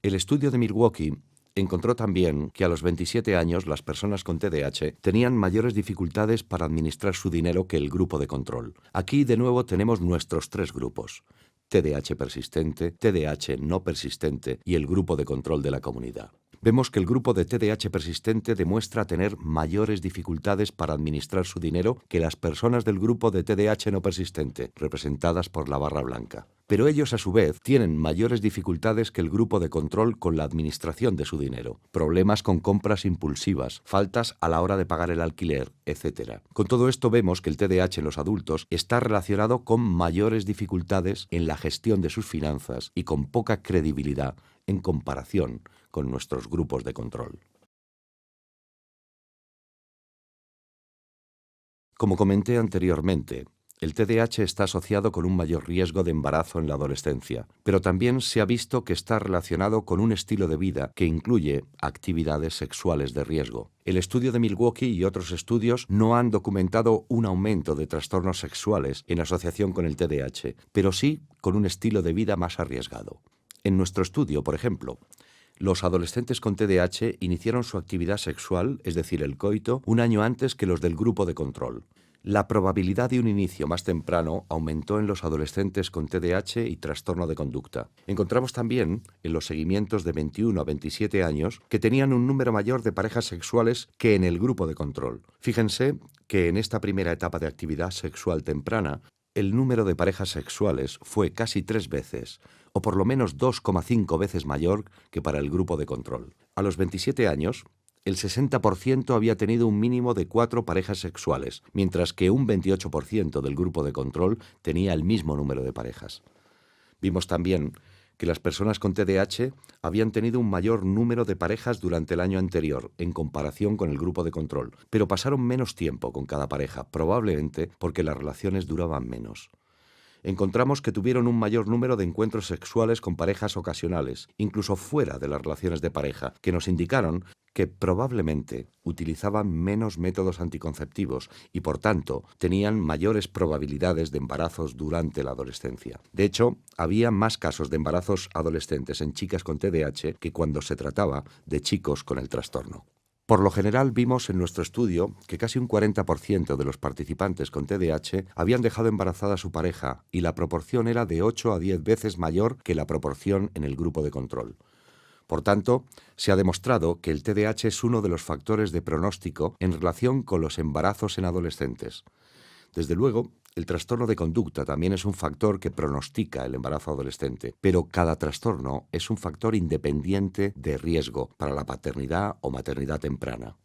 El estudio de Milwaukee encontró también que a los 27 años las personas con TDAH tenían mayores dificultades para administrar su dinero que el grupo de control. Aquí de nuevo tenemos nuestros tres grupos: TDAH persistente, TDAH no persistente y el grupo de control de la comunidad. Vemos que el grupo de TDAH persistente demuestra tener mayores dificultades para administrar su dinero que las personas del grupo de TDAH no persistente, representadas por la barra blanca. Pero ellos, a su vez, tienen mayores dificultades que el grupo de control con la administración de su dinero, problemas con compras impulsivas, faltas a la hora de pagar el alquiler, etc. Con todo esto vemos que el TDAH en los adultos está relacionado con mayores dificultades en la gestión de sus finanzas y con poca credibilidad en comparación con nuestros grupos de control. Como comenté anteriormente, el TDAH está asociado con un mayor riesgo de embarazo en la adolescencia, pero también se ha visto que está relacionado con un estilo de vida que incluye actividades sexuales de riesgo. El estudio de Milwaukee y otros estudios no han documentado un aumento de trastornos sexuales en asociación con el TDAH, pero sí con un estilo de vida más arriesgado. En nuestro estudio, por ejemplo, los adolescentes con TDAH iniciaron su actividad sexual, es decir, el coito, un año antes que los del grupo de control. La probabilidad de un inicio más temprano aumentó en los adolescentes con TDAH y trastorno de conducta. Encontramos también en los seguimientos de 21 a 27 años que tenían un número mayor de parejas sexuales que en el grupo de control. Fíjense que en esta primera etapa de actividad sexual temprana, el número de parejas sexuales fue casi 3 veces, o por lo menos 2,5 veces mayor que para el grupo de control. A los 27 años, el 60% había tenido un mínimo de 4 parejas sexuales, mientras que un 28% del grupo de control tenía el mismo número de parejas. Vimos también que las personas con TDAH habían tenido un mayor número de parejas durante el año anterior, en comparación con el grupo de control, pero pasaron menos tiempo con cada pareja, probablemente porque las relaciones duraban menos. Encontramos que tuvieron un mayor número de encuentros sexuales con parejas ocasionales, incluso fuera de las relaciones de pareja, que nos indicaron que probablemente utilizaban menos métodos anticonceptivos y, por tanto, tenían mayores probabilidades de embarazos durante la adolescencia. De hecho, había más casos de embarazos adolescentes en chicas con TDAH que cuando se trataba de chicos con el trastorno. Por lo general vimos en nuestro estudio que casi un 40% de los participantes con TDAH habían dejado embarazada a su pareja y la proporción era de 8 a 10 veces mayor que la proporción en el grupo de control. Por tanto, se ha demostrado que el TDAH es uno de los factores de pronóstico en relación con los embarazos en adolescentes. Desde luego, el trastorno de conducta también es un factor que pronostica el embarazo adolescente, pero cada trastorno es un factor independiente de riesgo para la paternidad o maternidad temprana.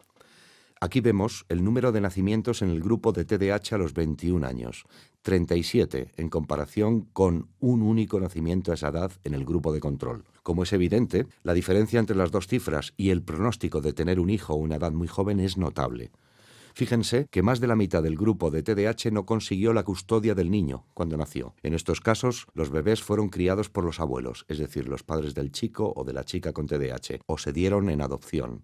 Aquí vemos el número de nacimientos en el grupo de TDAH a los 21 años, 37 en comparación con un único nacimiento a esa edad en el grupo de control. Como es evidente, la diferencia entre las dos cifras y el pronóstico de tener un hijo a una edad muy joven es notable. Fíjense que más de la mitad del grupo de TDAH no consiguió la custodia del niño cuando nació. En estos casos, los bebés fueron criados por los abuelos, es decir, los padres del chico o de la chica con TDAH, o se dieron en adopción.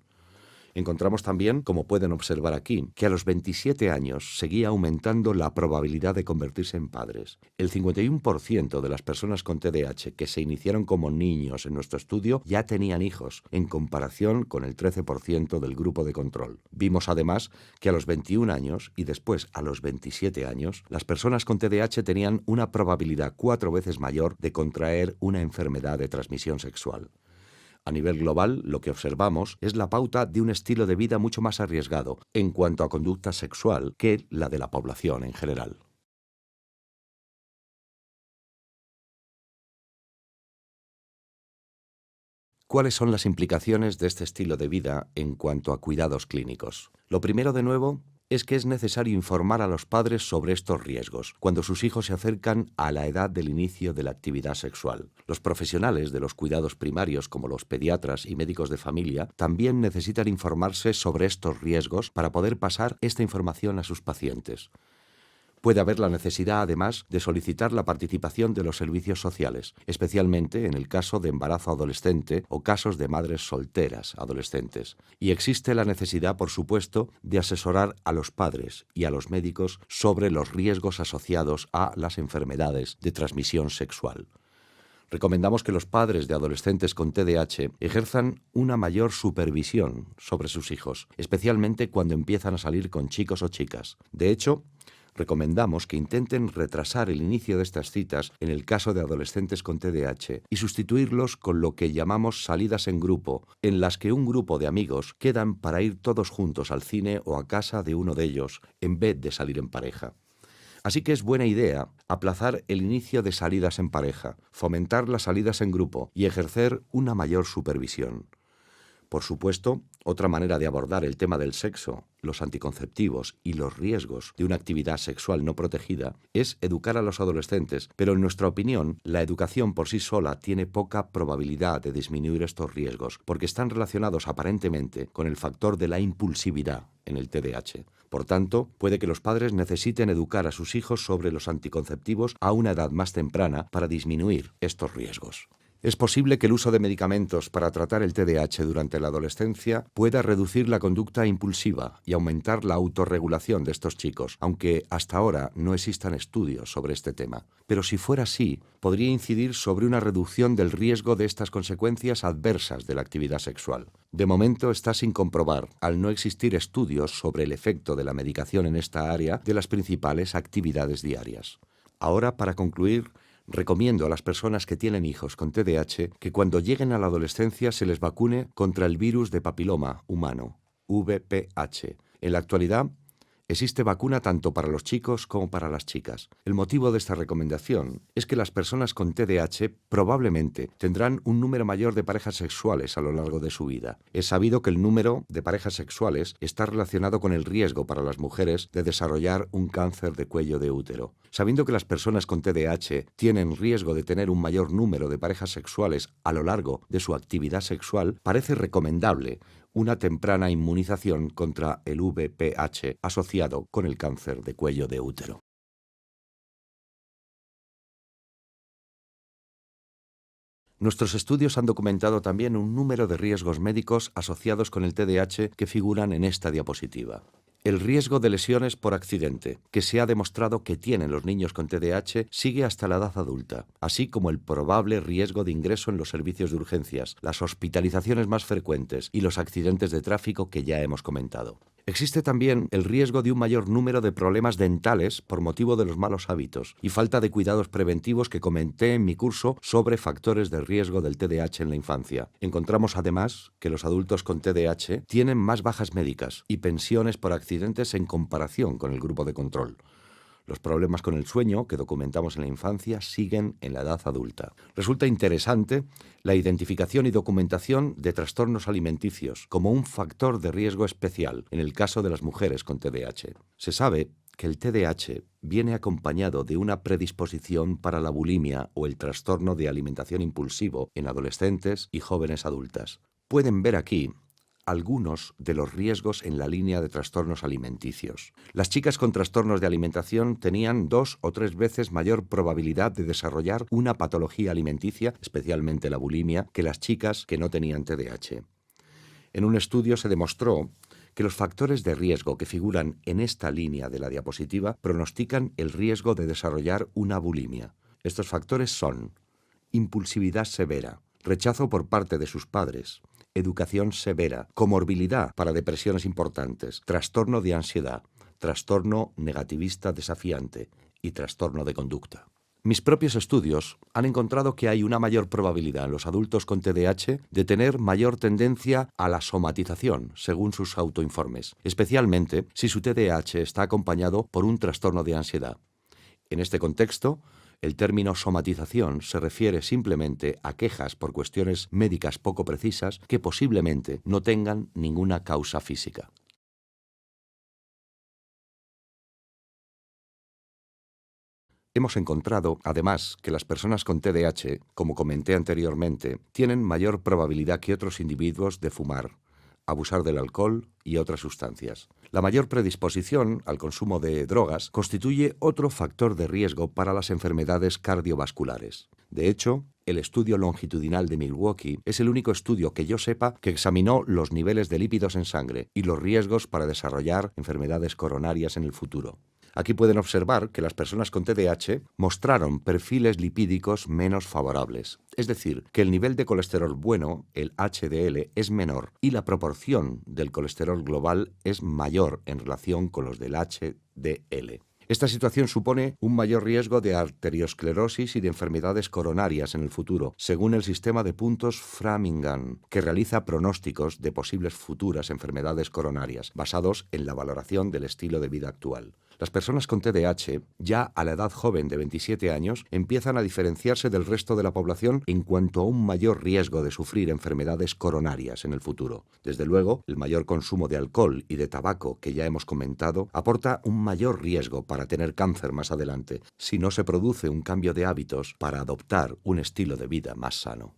Encontramos también, como pueden observar aquí, que a los 27 años seguía aumentando la probabilidad de convertirse en padres. El 51% de las personas con TDAH que se iniciaron como niños en nuestro estudio ya tenían hijos, en comparación con el 13% del grupo de control. Vimos además que a los 21 años y después a los 27 años, las personas con TDAH tenían una probabilidad 4 veces mayor de contraer una enfermedad de transmisión sexual. A nivel global, lo que observamos es la pauta de un estilo de vida mucho más arriesgado en cuanto a conducta sexual que la de la población en general. ¿Cuáles son las implicaciones de este estilo de vida en cuanto a cuidados clínicos? Lo primero, de nuevo, es que es necesario informar a los padres sobre estos riesgos cuando sus hijos se acercan a la edad del inicio de la actividad sexual. Los profesionales de los cuidados primarios, como los pediatras y médicos de familia, también necesitan informarse sobre estos riesgos para poder pasar esta información a sus pacientes. Puede haber la necesidad, además, de solicitar la participación de los servicios sociales, especialmente en el caso de embarazo adolescente o casos de madres solteras adolescentes. Y existe la necesidad, por supuesto, de asesorar a los padres y a los médicos sobre los riesgos asociados a las enfermedades de transmisión sexual. Recomendamos que los padres de adolescentes con TDAH ejerzan una mayor supervisión sobre sus hijos, especialmente cuando empiezan a salir con chicos o chicas. De hecho, recomendamos que intenten retrasar el inicio de estas citas en el caso de adolescentes con TDAH y sustituirlos con lo que llamamos salidas en grupo, en las que un grupo de amigos quedan para ir todos juntos al cine o a casa de uno de ellos, en vez de salir en pareja. Así que es buena idea aplazar el inicio de salidas en pareja, fomentar las salidas en grupo y ejercer una mayor supervisión. Por supuesto, otra manera de abordar el tema del sexo, los anticonceptivos y los riesgos de una actividad sexual no protegida es educar a los adolescentes, pero en nuestra opinión, la educación por sí sola tiene poca probabilidad de disminuir estos riesgos, porque están relacionados aparentemente con el factor de la impulsividad en el TDAH. Por tanto, puede que los padres necesiten educar a sus hijos sobre los anticonceptivos a una edad más temprana para disminuir estos riesgos. Es posible que el uso de medicamentos para tratar el TDAH durante la adolescencia pueda reducir la conducta impulsiva y aumentar la autorregulación de estos chicos, aunque hasta ahora no existan estudios sobre este tema. Pero si fuera así, podría incidir sobre una reducción del riesgo de estas consecuencias adversas de la actividad sexual. De momento está sin comprobar, al no existir estudios sobre el efecto de la medicación en esta área de las principales actividades diarias. Ahora, para concluir, recomiendo a las personas que tienen hijos con TDAH que cuando lleguen a la adolescencia se les vacune contra el virus de papiloma humano, VPH. En la actualidad, existe vacuna tanto para los chicos como para las chicas. El motivo de esta recomendación es que las personas con TDAH probablemente tendrán un número mayor de parejas sexuales a lo largo de su vida. Es sabido que el número de parejas sexuales está relacionado con el riesgo para las mujeres de desarrollar un cáncer de cuello de útero. Sabiendo que las personas con TDAH tienen riesgo de tener un mayor número de parejas sexuales a lo largo de su actividad sexual, parece recomendable una temprana inmunización contra el VPH asociado con el cáncer de cuello de útero. Nuestros estudios han documentado también un número de riesgos médicos asociados con el TDAH que figuran en esta diapositiva. El riesgo de lesiones por accidente, que se ha demostrado que tienen los niños con TDAH, sigue hasta la edad adulta, así como el probable riesgo de ingreso en los servicios de urgencias, las hospitalizaciones más frecuentes y los accidentes de tráfico que ya hemos comentado. Existe también el riesgo de un mayor número de problemas dentales por motivo de los malos hábitos y falta de cuidados preventivos que comenté en mi curso sobre factores de riesgo del TDAH en la infancia. Encontramos además que los adultos con TDAH tienen más bajas médicas y pensiones por accidentes en comparación con el grupo de control. Los problemas con el sueño que documentamos en la infancia siguen en la edad adulta. Resulta interesante la identificación y documentación de trastornos alimenticios como un factor de riesgo especial en el caso de las mujeres con TDAH. Se sabe que el TDAH viene acompañado de una predisposición para la bulimia o el trastorno de alimentación impulsivo en adolescentes y jóvenes adultas. Pueden ver aquí algunos de los riesgos en la línea de trastornos alimenticios. Las chicas con trastornos de alimentación tenían 2 o 3 veces mayor probabilidad de desarrollar una patología alimenticia, especialmente la bulimia, que las chicas que no tenían TDAH. En un estudio se demostró que los factores de riesgo que figuran en esta línea de la diapositiva pronostican el riesgo de desarrollar una bulimia. Estos factores son impulsividad severa, rechazo por parte de sus padres, educación severa, comorbilidad para depresiones importantes, trastorno de ansiedad, trastorno negativista desafiante y trastorno de conducta. Mis propios estudios han encontrado que hay una mayor probabilidad en los adultos con TDAH de tener mayor tendencia a la somatización, según sus autoinformes, especialmente si su TDAH está acompañado por un trastorno de ansiedad. En este contexto, el término somatización se refiere simplemente a quejas por cuestiones médicas poco precisas que posiblemente no tengan ninguna causa física. Hemos encontrado, además, que las personas con TDAH, como comenté anteriormente, tienen mayor probabilidad que otros individuos de fumar, abusar del alcohol y otras sustancias. La mayor predisposición al consumo de drogas constituye otro factor de riesgo para las enfermedades cardiovasculares. De hecho, el estudio longitudinal de Milwaukee es el único estudio que yo sepa que examinó los niveles de lípidos en sangre y los riesgos para desarrollar enfermedades coronarias en el futuro. Aquí pueden observar que las personas con TDAH mostraron perfiles lipídicos menos favorables, es decir, que el nivel de colesterol bueno, el HDL, es menor y la proporción del colesterol global es mayor en relación con los del HDL. Esta situación supone un mayor riesgo de arteriosclerosis y de enfermedades coronarias en el futuro, según el sistema de puntos Framingham, que realiza pronósticos de posibles futuras enfermedades coronarias, basados en la valoración del estilo de vida actual. Las personas con TDAH, ya a la edad joven de 27 años, empiezan a diferenciarse del resto de la población en cuanto a un mayor riesgo de sufrir enfermedades coronarias en el futuro. Desde luego, el mayor consumo de alcohol y de tabaco que ya hemos comentado aporta un mayor riesgo para tener cáncer más adelante, si no se produce un cambio de hábitos para adoptar un estilo de vida más sano.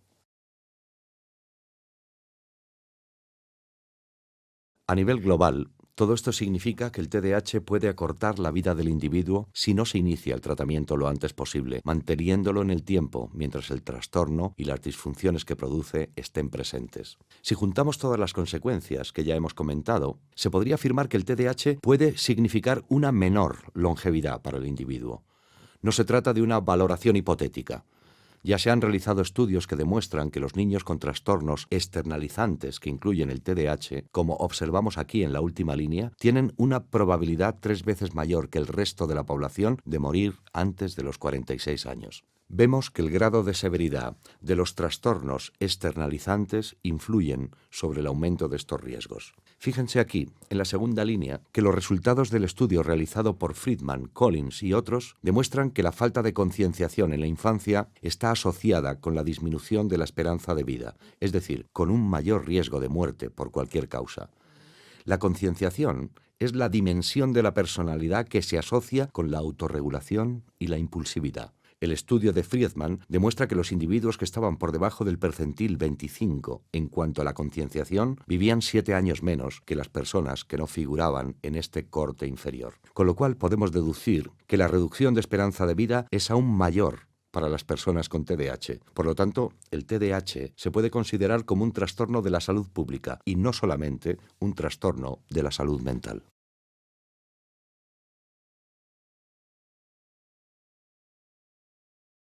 A nivel global, todo esto significa que el TDAH puede acortar la vida del individuo si no se inicia el tratamiento lo antes posible, manteniéndolo en el tiempo mientras el trastorno y las disfunciones que produce estén presentes. Si juntamos todas las consecuencias que ya hemos comentado, se podría afirmar que el TDAH puede significar una menor longevidad para el individuo. No se trata de una valoración hipotética. Ya se han realizado estudios que demuestran que los niños con trastornos externalizantes que incluyen el TDAH, como observamos aquí en la última línea, tienen una probabilidad 3 veces mayor que el resto de la población de morir antes de los 46 años. Vemos que el grado de severidad de los trastornos externalizantes influyen sobre el aumento de estos riesgos. Fíjense aquí, en la segunda línea, que los resultados del estudio realizado por Friedman, Collins y otros demuestran que la falta de concienciación en la infancia está asociada con la disminución de la esperanza de vida, es decir, con un mayor riesgo de muerte por cualquier causa. La concienciación es la dimensión de la personalidad que se asocia con la autorregulación y la impulsividad. El estudio de Friedman demuestra que los individuos que estaban por debajo del percentil 25 en cuanto a la concienciación vivían 7 años menos que las personas que no figuraban en este corte inferior. Con lo cual podemos deducir que la reducción de esperanza de vida es aún mayor para las personas con TDAH. Por lo tanto, el TDAH se puede considerar como un trastorno de la salud pública y no solamente un trastorno de la salud mental.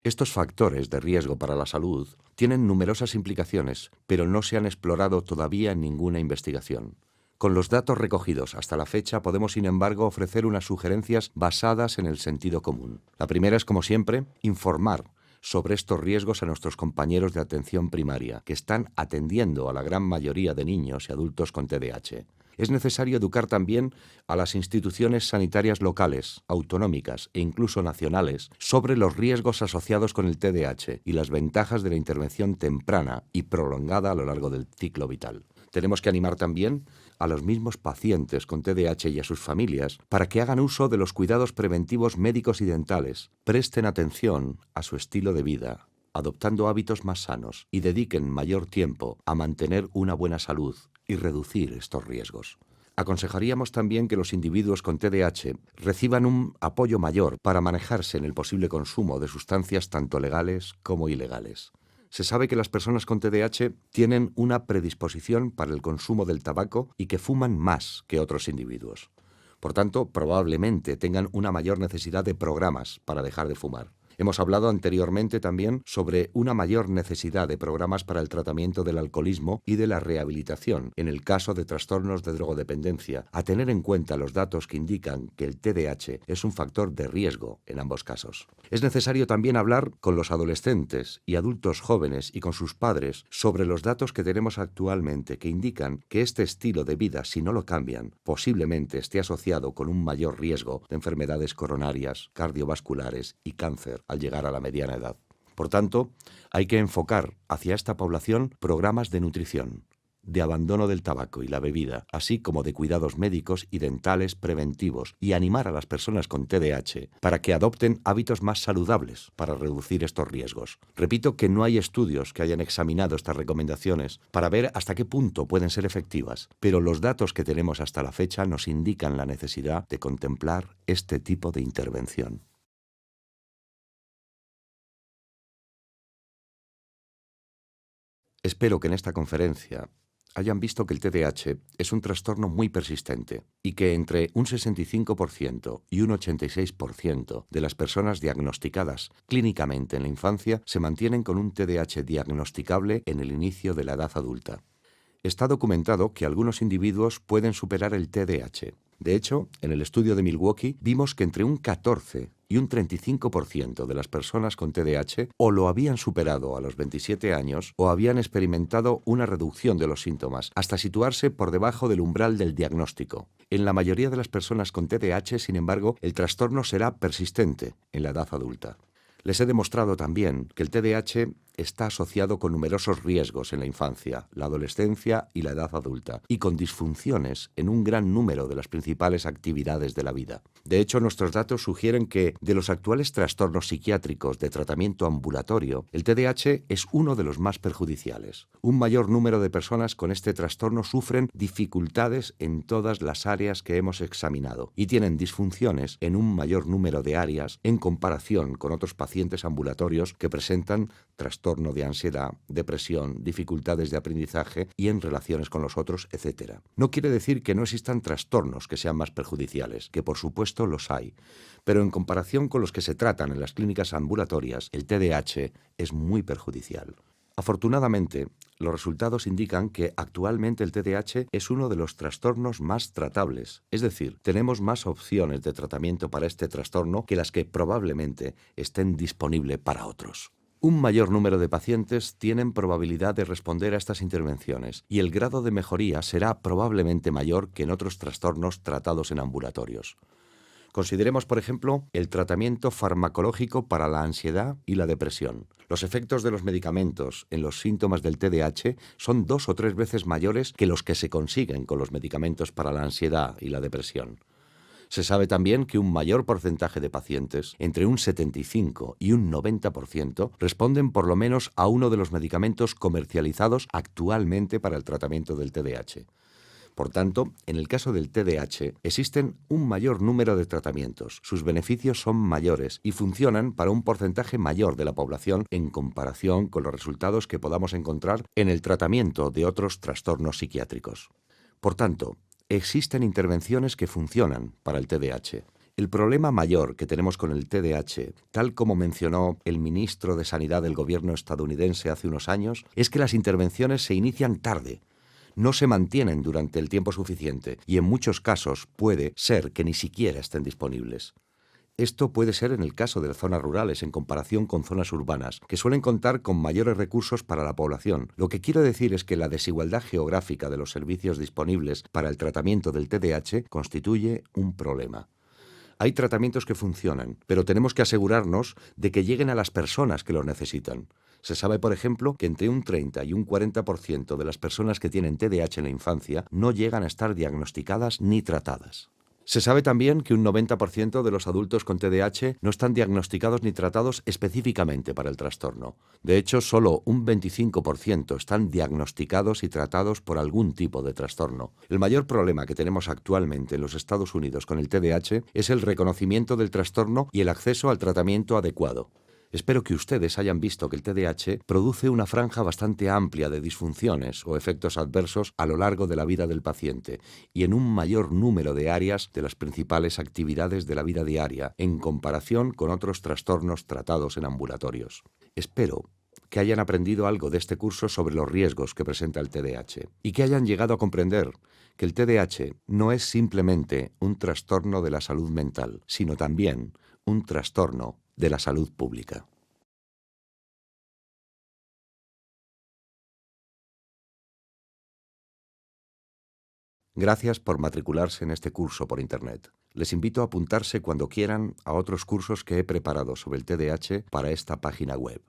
Estos factores de riesgo para la salud tienen numerosas implicaciones, pero no se han explorado todavía en ninguna investigación. Con los datos recogidos hasta la fecha podemos, sin embargo, ofrecer unas sugerencias basadas en el sentido común. La primera es, como siempre, informar sobre estos riesgos a nuestros compañeros de atención primaria, que están atendiendo a la gran mayoría de niños y adultos con TDAH. Es necesario educar también a las instituciones sanitarias locales, autonómicas e incluso nacionales sobre los riesgos asociados con el TDAH y las ventajas de la intervención temprana y prolongada a lo largo del ciclo vital. Tenemos que animar también a los mismos pacientes con TDAH y a sus familias para que hagan uso de los cuidados preventivos médicos y dentales, presten atención a su estilo de vida, adoptando hábitos más sanos y dediquen mayor tiempo a mantener una buena salud y reducir estos riesgos. Aconsejaríamos también que los individuos con TDAH reciban un apoyo mayor para manejarse en el posible consumo de sustancias tanto legales como ilegales. Se sabe que las personas con TDAH tienen una predisposición para el consumo del tabaco y que fuman más que otros individuos. Por tanto, probablemente tengan una mayor necesidad de programas para dejar de fumar. Hemos hablado anteriormente también sobre una mayor necesidad de programas para el tratamiento del alcoholismo y de la rehabilitación en el caso de trastornos de drogodependencia, a tener en cuenta los datos que indican que el TDAH es un factor de riesgo en ambos casos. Es necesario también hablar con los adolescentes y adultos jóvenes y con sus padres sobre los datos que tenemos actualmente que indican que este estilo de vida, si no lo cambian, posiblemente esté asociado con un mayor riesgo de enfermedades coronarias, cardiovasculares y cáncer al llegar a la mediana edad. Por tanto, hay que enfocar hacia esta población programas de nutrición, de abandono del tabaco y la bebida, así como de cuidados médicos y dentales preventivos, y animar a las personas con TDAH para que adopten hábitos más saludables para reducir estos riesgos. Repito que no hay estudios que hayan examinado estas recomendaciones para ver hasta qué punto pueden ser efectivas, pero los datos que tenemos hasta la fecha nos indican la necesidad de contemplar este tipo de intervención. Espero que en esta conferencia hayan visto que el TDAH es un trastorno muy persistente y que entre un 65% y un 86% de las personas diagnosticadas clínicamente en la infancia se mantienen con un TDAH diagnosticable en el inicio de la edad adulta. Está documentado que algunos individuos pueden superar el TDAH. De hecho, en el estudio de Milwaukee vimos que entre un 14 y un 35% de las personas con TDAH o lo habían superado a los 27 años o habían experimentado una reducción de los síntomas, hasta situarse por debajo del umbral del diagnóstico. En la mayoría de las personas con TDAH, sin embargo, el trastorno será persistente en la edad adulta. Les he demostrado también que el TDAH está asociado con numerosos riesgos en la infancia, la adolescencia y la edad adulta, y con disfunciones en un gran número de las principales actividades de la vida. De hecho, nuestros datos sugieren que, de los actuales trastornos psiquiátricos de tratamiento ambulatorio, el TDAH es uno de los más perjudiciales. Un mayor número de personas con este trastorno sufren dificultades en todas las áreas que hemos examinado y tienen disfunciones en un mayor número de áreas en comparación con otros pacientes ambulatorios que presentan trastorno de ansiedad, depresión, dificultades de aprendizaje y en relaciones con los otros, etc. No quiere decir que no existan trastornos que sean más perjudiciales, que por supuesto los hay, pero en comparación con los que se tratan en las clínicas ambulatorias, el TDAH es muy perjudicial. Afortunadamente, los resultados indican que actualmente el TDAH es uno de los trastornos más tratables, es decir, tenemos más opciones de tratamiento para este trastorno que las que probablemente estén disponibles para otros. Un mayor número de pacientes tienen probabilidad de responder a estas intervenciones y el grado de mejoría será probablemente mayor que en otros trastornos tratados en ambulatorios. Consideremos, por ejemplo, el tratamiento farmacológico para la ansiedad y la depresión. Los efectos de los medicamentos en los síntomas del TDAH son 2 o 3 veces mayores que los que se consiguen con los medicamentos para la ansiedad y la depresión. Se sabe también que un mayor porcentaje de pacientes, entre un 75 y un 90%, responden por lo menos a uno de los medicamentos comercializados actualmente para el tratamiento del TDAH. Por tanto, en el caso del TDAH existen un mayor número de tratamientos, sus beneficios son mayores y funcionan para un porcentaje mayor de la población en comparación con los resultados que podamos encontrar en el tratamiento de otros trastornos psiquiátricos. Por tanto, existen intervenciones que funcionan para el TDAH. El problema mayor que tenemos con el TDAH, tal como mencionó el ministro de Sanidad del gobierno estadounidense hace unos años, es que las intervenciones se inician tarde, no se mantienen durante el tiempo suficiente y en muchos casos puede ser que ni siquiera estén disponibles. Esto puede ser en el caso de zonas rurales en comparación con zonas urbanas, que suelen contar con mayores recursos para la población. Lo que quiero decir es que la desigualdad geográfica de los servicios disponibles para el tratamiento del TDAH constituye un problema. Hay tratamientos que funcionan, pero tenemos que asegurarnos de que lleguen a las personas que los necesitan. Se sabe, por ejemplo, que entre un 30 y un 40% de las personas que tienen TDAH en la infancia no llegan a estar diagnosticadas ni tratadas. Se sabe también que un 90% de los adultos con TDAH no están diagnosticados ni tratados específicamente para el trastorno. De hecho, solo un 25% están diagnosticados y tratados por algún tipo de trastorno. El mayor problema que tenemos actualmente en los Estados Unidos con el TDAH es el reconocimiento del trastorno y el acceso al tratamiento adecuado. Espero que ustedes hayan visto que el TDAH produce una franja bastante amplia de disfunciones o efectos adversos a lo largo de la vida del paciente y en un mayor número de áreas de las principales actividades de la vida diaria en comparación con otros trastornos tratados en ambulatorios. Espero que hayan aprendido algo de este curso sobre los riesgos que presenta el TDAH y que hayan llegado a comprender que el TDAH no es simplemente un trastorno de la salud mental, sino también un trastorno de la salud pública. Gracias por matricularse en este curso por Internet. Les invito a apuntarse cuando quieran a otros cursos que he preparado sobre el TDAH para esta página web.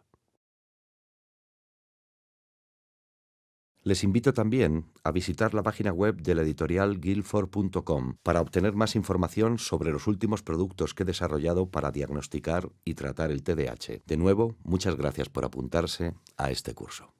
Les invito también a visitar la página web de la editorial Guilford.com para obtener más información sobre los últimos productos que he desarrollado para diagnosticar y tratar el TDAH. De nuevo, muchas gracias por apuntarse a este curso.